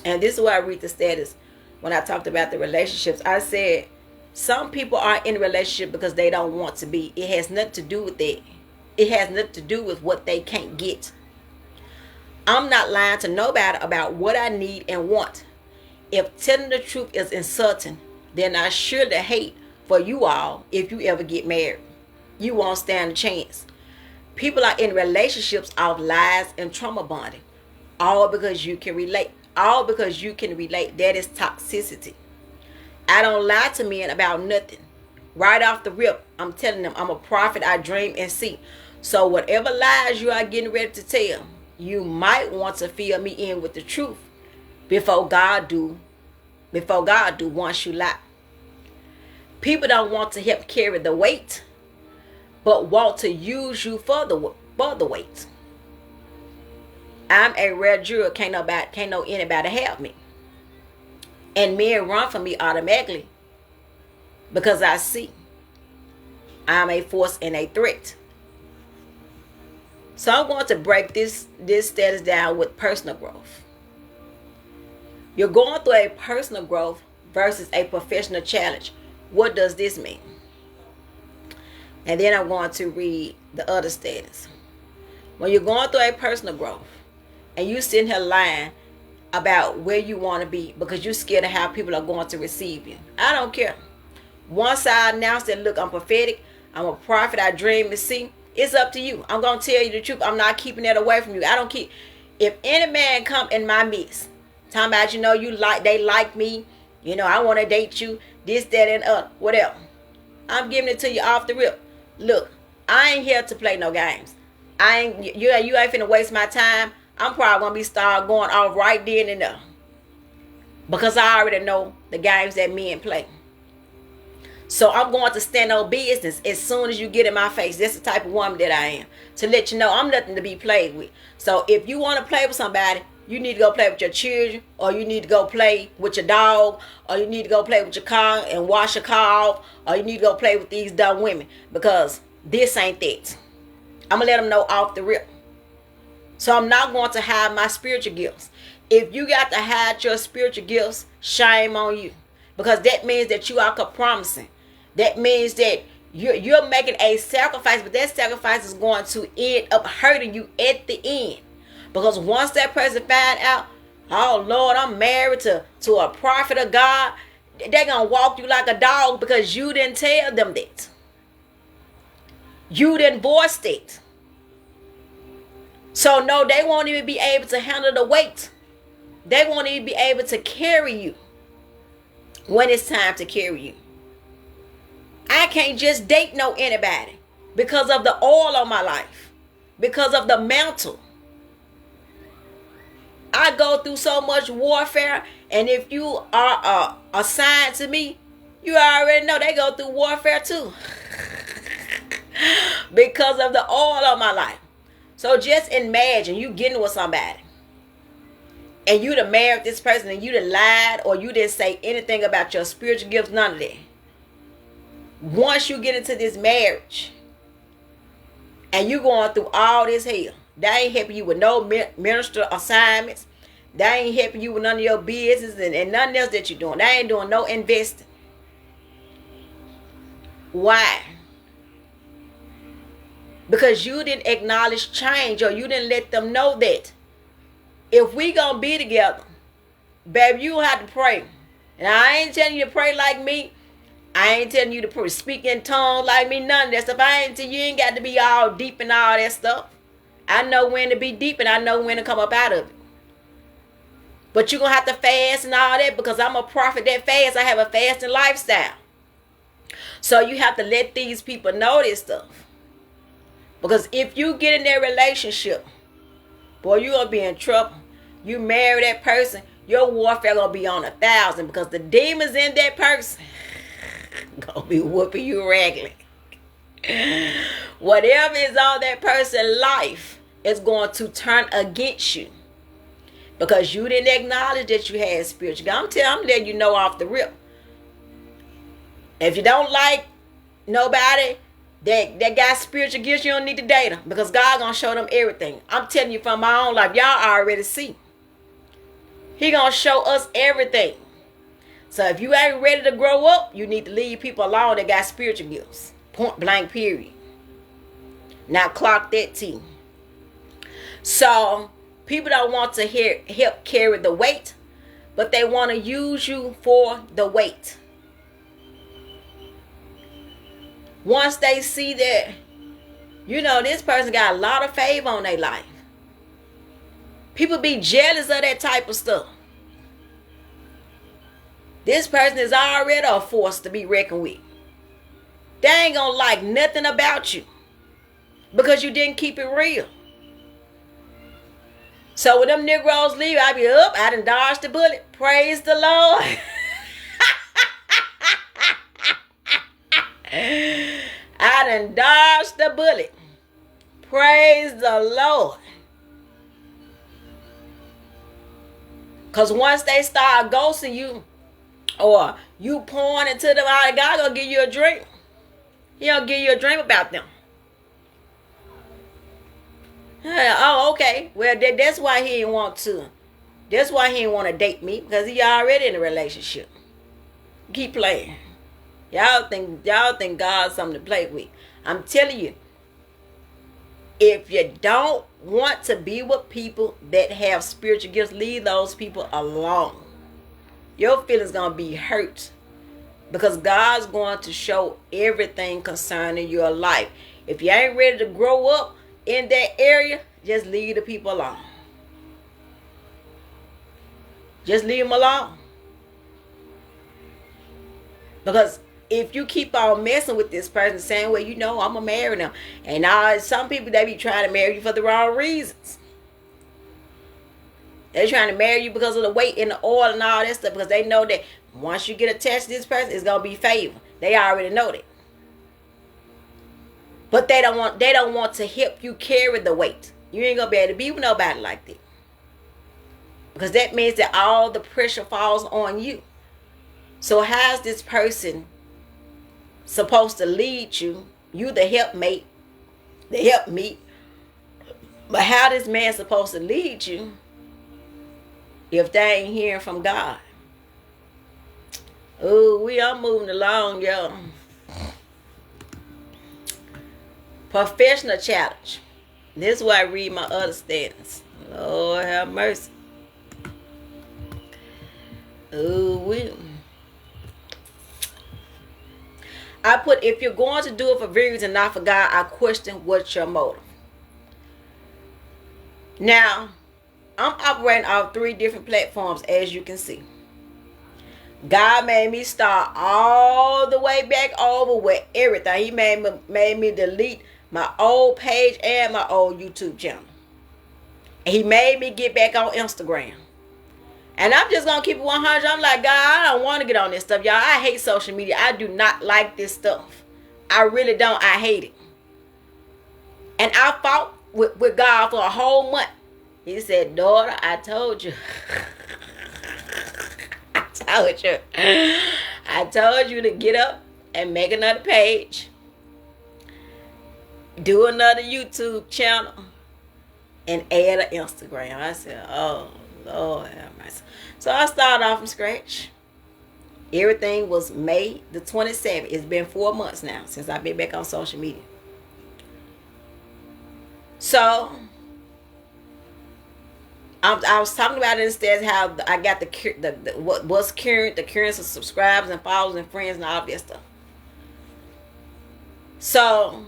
And this is why I read the status when I talked about the relationships. I said some people are in a relationship because they don't want to be. It has nothing to do with that. It has nothing to do with what they can't get. I'm not lying to nobody about what I need and want. If telling the truth is insulting, then I surely hate for you all if you ever get married. You won't stand a chance. People are in relationships of lies and trauma bonding. All because you can relate. All because you can relate. That is toxicity. I don't lie to men about nothing. Right off the rip, I'm telling them I'm a prophet. I dream and see. So whatever lies you are getting ready to tell, you might want to fill me in with the truth before God do once you lie. People don't want to help carry the weight, but want to use you for the weight. I'm a rare jewel. Can't know anybody have me. And men run from me automatically because I see I'm a force and a threat. So I'm going to break this status down with personal growth. You're going through a personal growth versus a professional challenge. What does this mean? And then I'm going to read the other status. When you're going through a personal growth and you sitting here lying about where you want to be because you're scared of how people are going to receive you, I don't care. Once I announce that, look, I'm prophetic, I'm a prophet, I dream and see, it's up to you. I'm going to tell you the truth. I'm not keeping that away from you. I don't keep. If any man come in my midst, talking about, they like me, I want to date you, this, that, and whatever. I'm giving it to you off the rip. Look, I ain't here to play no games. You ain't finna waste my time. I'm probably gonna be start going off right then and there, because I already know the games that men play. So I'm going to stand on business as soon as you get in my face. That's the type of woman that I am, to let you know I'm nothing to be played with. So if you want to play with somebody, you need to go play with your children, or you need to go play with your dog, or you need to go play with your car and wash your car off, or you need to go play with these dumb women, because this ain't that. I'm going to let them know off the rip. So I'm not going to hide my spiritual gifts. If you got to hide your spiritual gifts, shame on you, because that means that you are compromising. That means that you're making a sacrifice, but that sacrifice is going to end up hurting you at the end. Because once that person find out, oh Lord, I'm married to a prophet of God, they're going to walk you like a dog because you didn't tell them that. You didn't voice it. So no, they won't even be able to handle the weight. They won't even be able to carry you when it's time to carry you. I can't just date no anybody because of the oil on my life, because of the mantle. I go through so much warfare, and if you are assigned to me, you already know they go through warfare too because of the oil on my life. So just imagine you getting with somebody and you done married this person and you done lied, or you didn't say anything about your spiritual gifts, none of that. Once you get into this marriage and you going through all this hell, they ain't helping you with no minister assignments. They ain't helping you with none of your business and nothing else that you're doing. They ain't doing no investing. Why? Because you didn't acknowledge change, or you didn't let them know that if we gonna be together, baby, you have to pray. And I ain't telling you to pray like me. I ain't telling you to speak in tongues like me, none of that stuff. You ain't got to be all deep and all that stuff. I know when to be deep and I know when to come up out of it. But you're going to have to fast and all that, because I'm a prophet that fasts. I have a fasting lifestyle. So you have to let these people know this stuff. Because if you get in their relationship, boy, you're going to be in trouble. You marry that person, your warfare going to be on 1,000, because the demons in that person gonna be whooping you regularly. Whatever is on that person's life is going to turn against you, because you didn't acknowledge that you had spiritual. I'm letting you know off the rip. If you don't like nobody that got spiritual gifts, you don't need to date them, because God gonna show them everything. I'm telling you from my own life. Y'all already see. He gonna show us everything. So if you ain't ready to grow up, you need to leave people alone that got spiritual gifts. Point blank, period. Now clock that T. So people don't want to help carry the weight, but they want to use you for the weight. Once they see that, this person got a lot of favor on their life, people be jealous of that type of stuff. This person is already a force to be reckoned with. They ain't gonna like nothing about you because you didn't keep it real. So when them Negroes leave, I be up. I done dodged the bullet. Praise the Lord. I done dodged the bullet. Praise the Lord. Because once they start ghosting you, or you pouring into them, God gonna give you a dream. He gonna give you a dream about them. Oh, okay. Well, that's why he didn't want to. That's why he didn't want to date me, because he already in a relationship. Keep playing. Y'all think God's something to play with. I'm telling you, if you don't want to be with people that have spiritual gifts, leave those people alone. Your feelings going to be hurt because God's going to show everything concerning your life. If you ain't ready to grow up in that area, just leave the people alone. Just leave them alone. Because if you keep on messing with this person, saying, well, you know, I'm going to marry them. And some people, they be trying to marry you for the wrong reasons. They're trying to marry you because of the weight and the oil and all that stuff. Because they know that once you get attached to this person, it's going to be favor. They already know that. But they don't want to help you carry the weight. You ain't going to be able to be with nobody like that. Because that means that all the pressure falls on you. So how's this person supposed to lead you? You the helpmate, the helpmeet. But how this man supposed to lead you if they ain't hearing from God? Oh, we are moving along, y'all. Professional challenge. This is why I read my other standards. Lord have mercy. Oh, I put, if you're going to do it for views and not for God, I question what's your motive. Now, I'm operating off 3 different platforms, as you can see. God made me start all the way back over with everything. He made me delete my old page and my old YouTube channel. And he made me get back on Instagram. And I'm just going to keep it 100. I'm like, God, I don't want to get on this stuff, y'all. I hate social media. I do not like this stuff. I really don't. I hate it. And I fought with God for a whole month. He said, daughter, I told you. I told you to get up and make another page. Do another YouTube channel. And add an Instagram. I said, oh, Lord have mercy. So I started off from scratch. Everything was May the 27th. It's been 4 months now since I've been back on social media. So I was talking about it instead how I got what's current, the currents of subscribers and followers and friends and all that stuff. So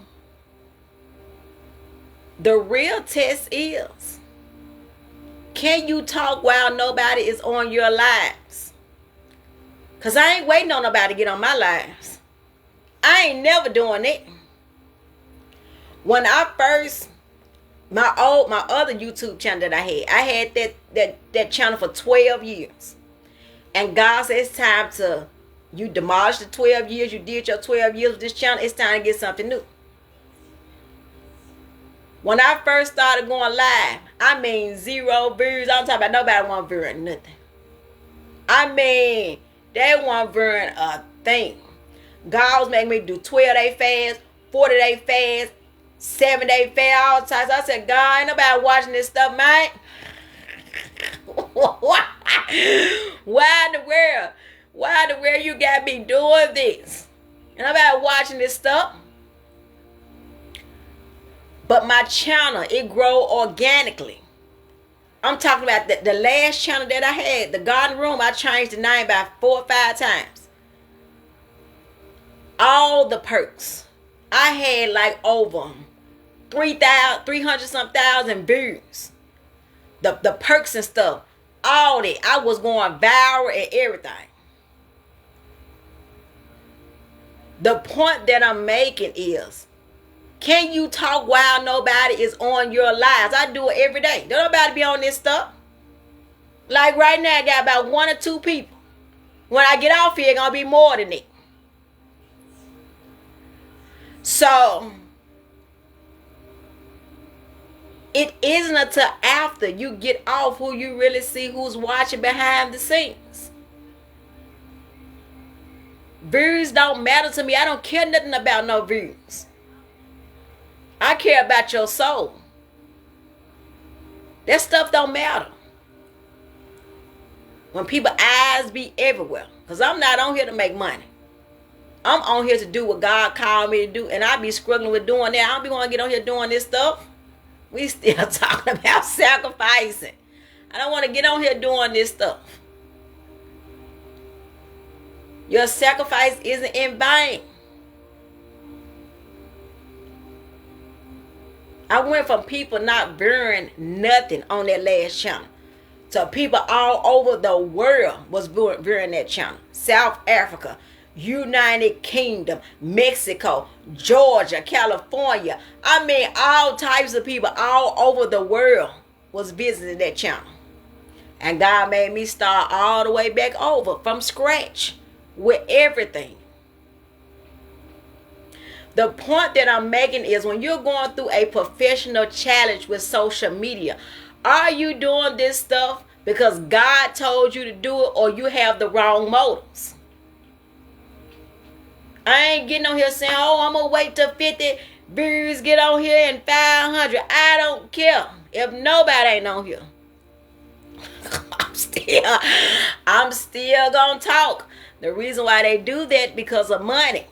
the real test is, can you talk while nobody is on your lives? Because I ain't waiting on nobody to get on my lives. I ain't never doing it. When I first, my other YouTube channel that I had that channel for 12 years. And God said it's time to, you demolished the 12 years, you did your 12 years with this channel, it's time to get something new. When I first started going live, I mean 0 views. I'm talking about nobody want view or nothing. I mean, they want viewing a thing. God was making me do 12-day fast, 40-day fast, 7-day fast, all types. I said, God, ain't nobody watching this stuff, man. Why in the world? Why in the world you got me doing this? Ain't nobody watching this stuff. But my channel, it grow organically. I'm talking about the last channel that I had, the Garden Room, I changed the name about 4 or 5 times. All the perks. I had like over 300 thousand views. The perks and stuff. All that. I was going viral and everything. The point that I'm making is, can you talk while nobody is on your lives? I do it every day. Don't nobody be on this stuff. Like right now, I got about 1 or 2 people. When I get off here, it's going to be more than that. So, it isn't until after you get off who you really see who's watching behind the scenes. Views don't matter to me. I don't care nothing about no views. I care about your soul. That stuff don't matter. When people eyes be everywhere. Because I'm not on here to make money. I'm on here to do what God called me to do, and I be struggling with doing that. I don't be want to get on here doing this stuff. We still talking about sacrificing. I don't want to get on here doing this stuff. Your sacrifice isn't in vain. I went from people not viewing nothing on that last channel to people all over the world was viewing that channel. South Africa, United Kingdom, Mexico, Georgia, California. I mean, all types of people all over the world was visiting that channel. And God made me start all the way back over from scratch with everything. The point that I'm making is when you're going through a professional challenge with social media, are you doing this stuff because God told you to do it, or you have the wrong motives? I ain't getting on here saying, oh, I'm going to wait till 50 views get on here and 500. I don't care if nobody ain't on here. I'm still going to talk. The reason why they do that because of money.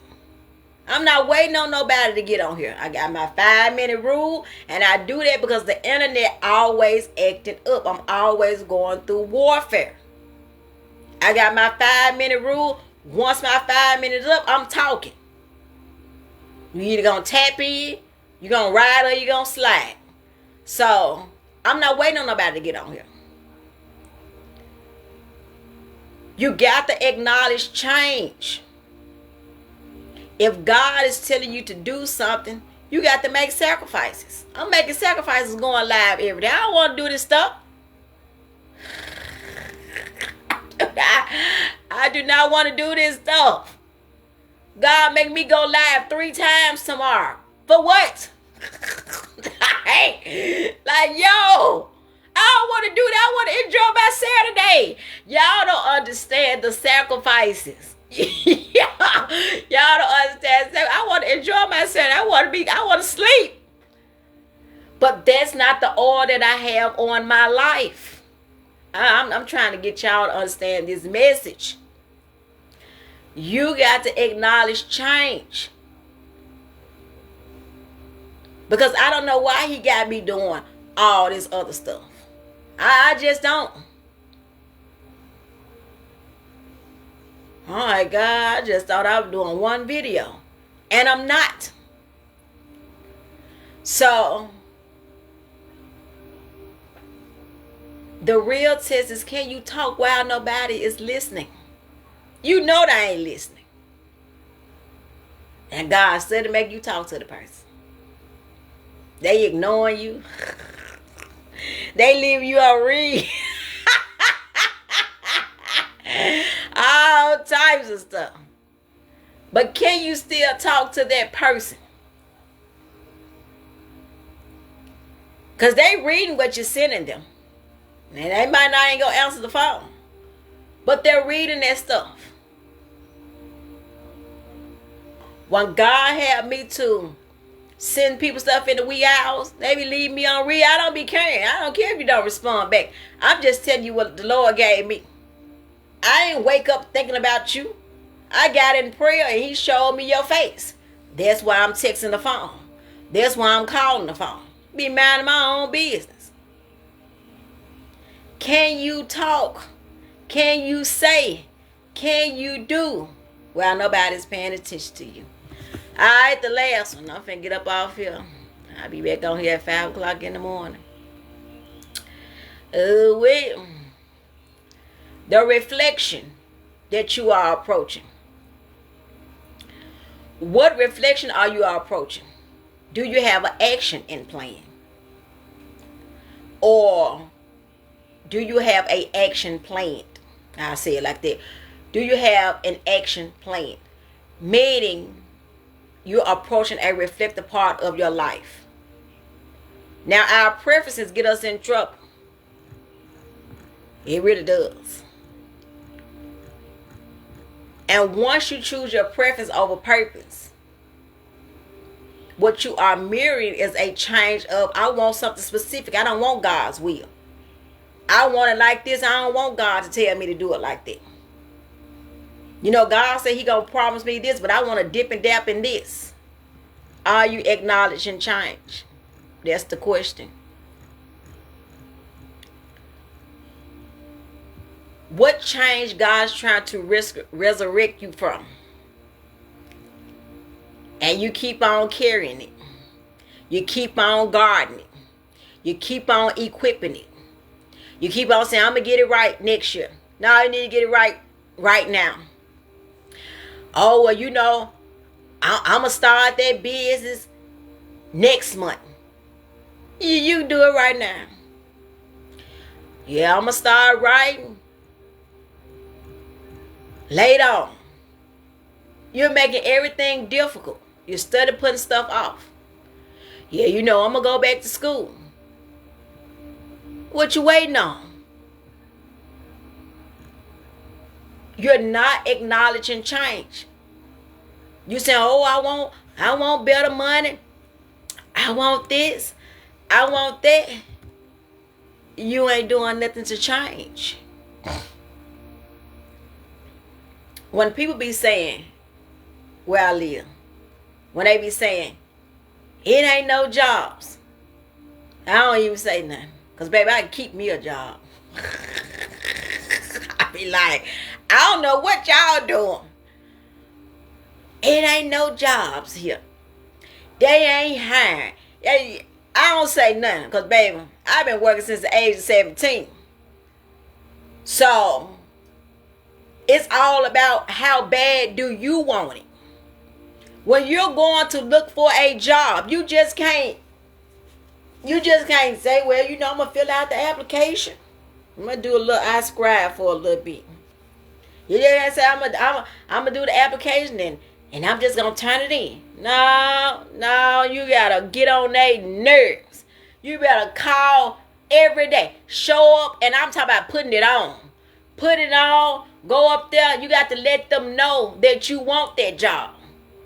I'm not waiting on nobody to get on here. I got my 5-minute rule, and I do that because the internet always acting up. I'm always going through warfare. I got my 5-minute rule. Once my 5 minutes up, I'm talking. You either gonna tap in, you gonna ride, or you gonna slide. So I'm not waiting on nobody to get on here. You got to acknowledge change. If God is telling you to do something, you got to make sacrifices. I'm making sacrifices going live every day. I don't want to do this stuff. I do not want to do this stuff. God make me go live 3 times tomorrow. For what? Like, yo, I don't want to do that. I want to enjoy my Saturday. Y'all don't understand the sacrifices. Y'all don't understand. I want to enjoy my Saturday. I want to sleep. But that's not the oil that I have on my life. I'm trying to get y'all to understand this message. You got to acknowledge change. Because I don't know why he got me doing all this other stuff. I just don't. Oh my God, I just thought I was doing one video. And I'm not. So, the real test is, can you talk while nobody is listening? You know they ain't listening. And God said to make you talk to the person. They ignoring you. They leave you a read. All types of stuff. But can you still talk to that person? Because they reading what you're sending them. And they might not ain't gonna answer the phone. But they're reading that stuff. When God had me to send people stuff in the wee hours, they be leaving me on read. I don't be caring. I don't care if you don't respond back. I'm just telling you what the Lord gave me. I ain't wake up thinking about you. I got in prayer and he showed me your face. That's why I'm texting the phone. That's why I'm calling the phone. Be minding my own business. Can you talk? Can you say? Can you do? Well, nobody's paying attention to you. Alright, the last one. I'm finna get up off here. I'll be back on here at 5 o'clock in the morning. The reflection that you are approaching. What reflection are you approaching? Do you have an action in plan? Or do you have an action planned? I'll say it like that. Do you have an action plan? Meaning you're approaching a reflective part of your life. Now, our preferences get us in trouble. It really does. And once you choose your preference over purpose, what you are mirroring is a change of, I want something specific. I don't want God's will. I want it like this. I don't want God to tell me to do it like that. God said he gonna promise me this, but I want to dip and dap in this. Are you acknowledging change? That's the question. What change God's trying to resurrect you from? And you keep on carrying it. You keep on guarding it. You keep on equipping it. You keep on saying, I'm going to get it right next year. No, I need to get it right now. Oh, well, I'm going to start that business next month. You do it right now. Yeah, I'm going to start writing later on. You're making everything difficult. You study putting stuff off. Yeah, I'm going to go back to school. What you waiting on? You're not acknowledging change. You say, oh, I want better money. I want this. I want that. You ain't doing nothing to change. When people be saying, where I live, when they be saying, it ain't no jobs, I don't even say nothing. Because, baby, I can keep me a job. I be like, I don't know what y'all doing. It ain't no jobs here. They ain't hiring. I don't say nothing. Because, baby, I've been working since the age of 17. So, it's all about how bad do you want it. When you're going to look for a job, you just can't say, well, I'm going to fill out the application. I'm going to do a little, I scribe for a little bit. You just say, I'm going to do the application and I'm just going to turn it in. No, you got to get on their nerves. You better call every day. Show up, and I'm talking about putting it on. Put it on, go up there. You got to let them know that you want that job.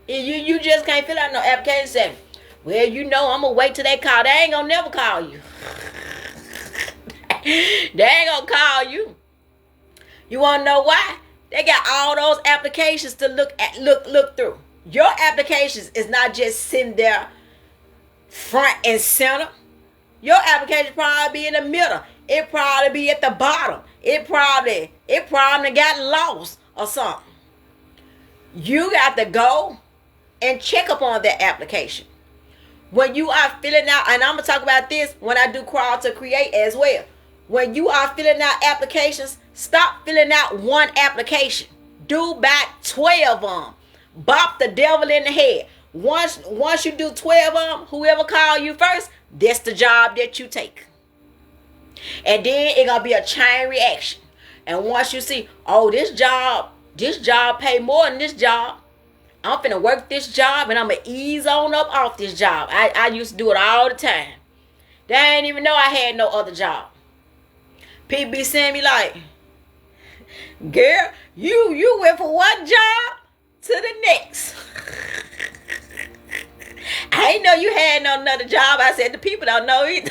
You just can't fill out no application saying, well, I'm going to wait till they call. They ain't going to never call you. They ain't going to call you. You want to know why? They got all those applications to look through. Your applications is not just sitting there front and center. Your application probably be in the middle. It probably be at the bottom. It probably got lost or something. You got to go and check up on that application. When you are filling out, and I'm going to talk about this when I do Crawl to Create as well. When you are filling out applications, stop filling out one application. Do back 12 of them. Bop the devil in the head. Once you do 12 of them, whoever call you first, that's the job that you take. And then it's going to be a chain reaction. And once you see, oh, this job pay more than this job. I'm finna work this job and I'm going to ease on up off this job. I used to do it all the time. They ain't even know I had no other job. People be saying me like, girl, you went from one job to the next. I ain't know you had no another job. I said, the people don't know either.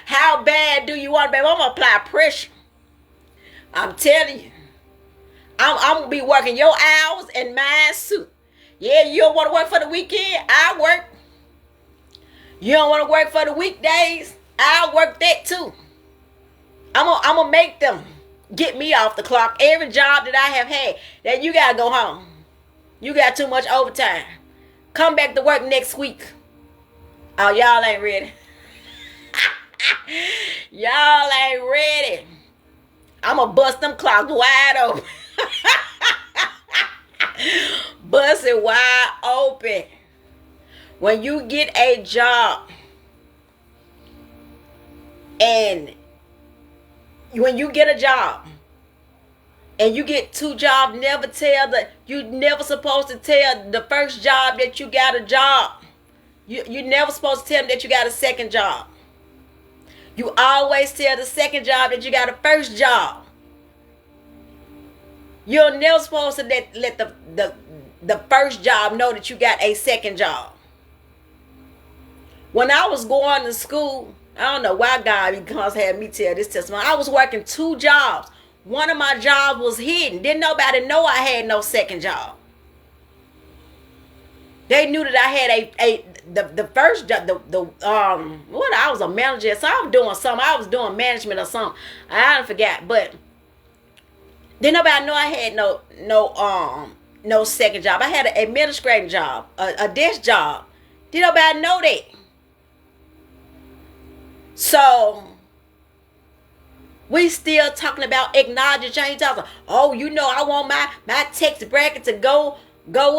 How bad do you want, baby? I'm going to apply pressure. I'm telling you. I'm going to be working your hours and mine suit. Yeah, you don't want to work for the weekend? I work. You don't want to work for the weekdays? I'll work that too. I'm going to make them get me off the clock. Every job that I have had, that you got to go home. You got too much overtime. Come back to work next week. Oh, y'all ain't ready. Y'all ain't ready. I'm going to bust them clocks wide open. Bust it wide open. When you get a job and when you get a job and you get two jobs, you never supposed to tell the first job that you got a job. You never supposed to tell them that you got a second job. You always tell the second job that you got a first job. You're never supposed to let the first job know that you got a second job. When I was going to school, I don't know why God had me tell this testimony. I was working two jobs. one of my jobs was hidden. Didn't nobody know I had no second job. They knew that I had the first job, what, I was a manager, so I was doing something. I was doing management or something. I forgot, but didn't nobody know I had no second job. I had an administrative job, a desk job. Didn't nobody know that. So we still talking about acknowledging change. Oh, you know, I want my tax bracket to go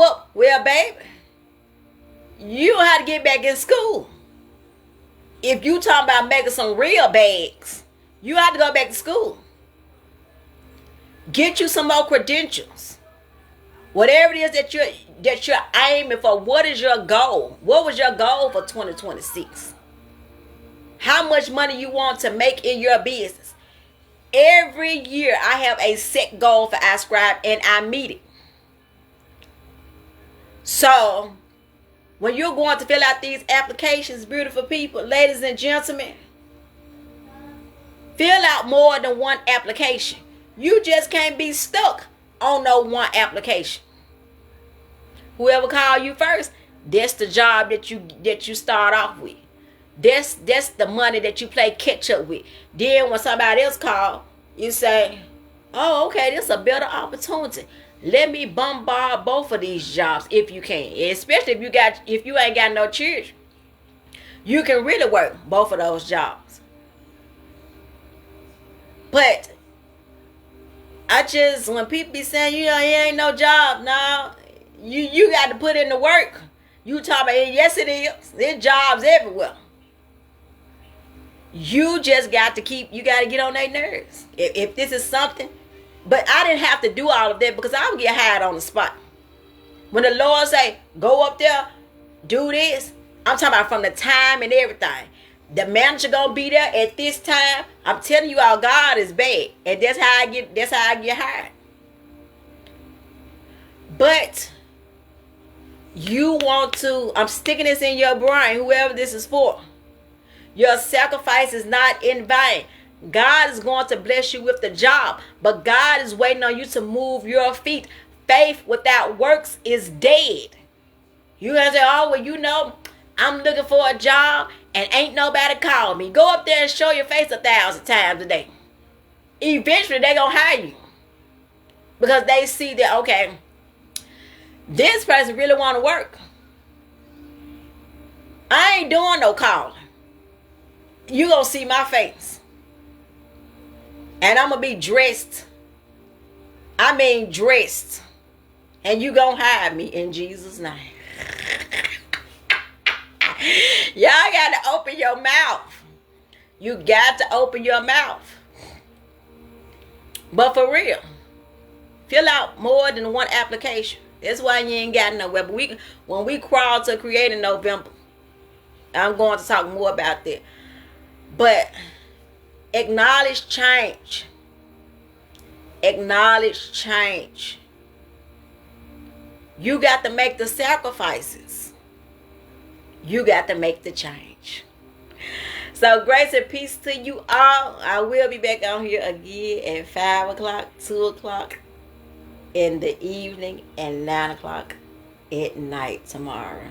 up. Well, baby, you don't have to get back in school. If you talking about making some real bags, you have to go back to school. Get you some more credentials. Whatever it is that you're aiming for, what is your goal? What was your goal for 2026? How much money you want to make in your business? Every year I have a set goal for iScribe and I meet it. So when you're going to fill out these applications, beautiful people, ladies and gentlemen, fill out more than one application. You just can't be stuck on no one application. Whoever call you first, that's the job that you start off with. That's the money that you play catch up with. Then when somebody else call, you say, oh, okay, this is a better opportunity. Let me bombard both of these jobs if you can. Especially if you ain't got no children. You can really work both of those jobs. But when people be saying, you know, it ain't no job, no, you got to put in the work. You talk about it, yes it is. There's jobs everywhere. You just got to get on their nerves. If this is something, but I didn't have to do all of that because I would get hired on the spot. When the Lord say, go up there, do this, I'm talking about from the time and everything. The manager gonna be there at this time. I'm telling you all, God is bad. And that's how I get hired. But you want to, I'm sticking this in your brain, whoever this is for. Your sacrifice is not in vain. God is going to bless you with the job, but God is waiting on you to move your feet. Faith without works is dead. You gonna say, oh, well, you know, I'm looking for a job and ain't nobody call me. Go up there and show your face 1,000 times a day. Eventually, they gonna hire you because they see that, okay, this person really want to work. I ain't doing no calling. You gonna see my face. And I'm gonna be dressed. I mean dressed. And you gonna hire me in Jesus' name. Y'all got to open your mouth. You got to open your mouth. But for real, fill out more than one application. That's why you ain't got nowhere. But when we crawl to create in November, I'm going to talk more about that. But acknowledge change. Acknowledge change. You got to make the sacrifices. You got to make the change. So grace and peace to you all. I will be back on here again at 5 o'clock, 2 o'clock in the evening, and 9 o'clock at night tomorrow.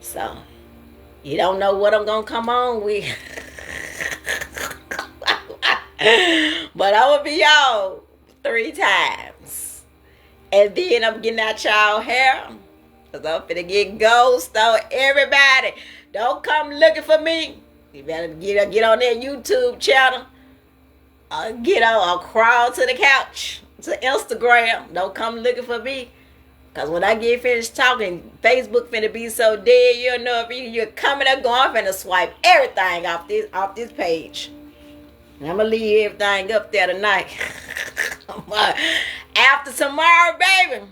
So you don't know what I'm going to come on with. But I will be on 3 times. And then I'm getting out y'all hair. Because I'm finna get ghost on everybody. Don't come looking for me. You better get on that YouTube channel. Or crawl to the couch. To Instagram. Don't come looking for me. Because when I get finished talking, Facebook finna be so dead. You'll know if you're coming or going. I'm finna swipe everything off this page. And I'm going to leave everything up there tonight. After tomorrow, baby,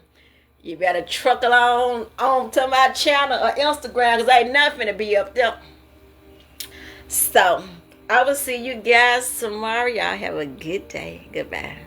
you better truckle on to my channel or Instagram because ain't nothing to be up there. So, I will see you guys tomorrow. Y'all have a good day. Goodbye.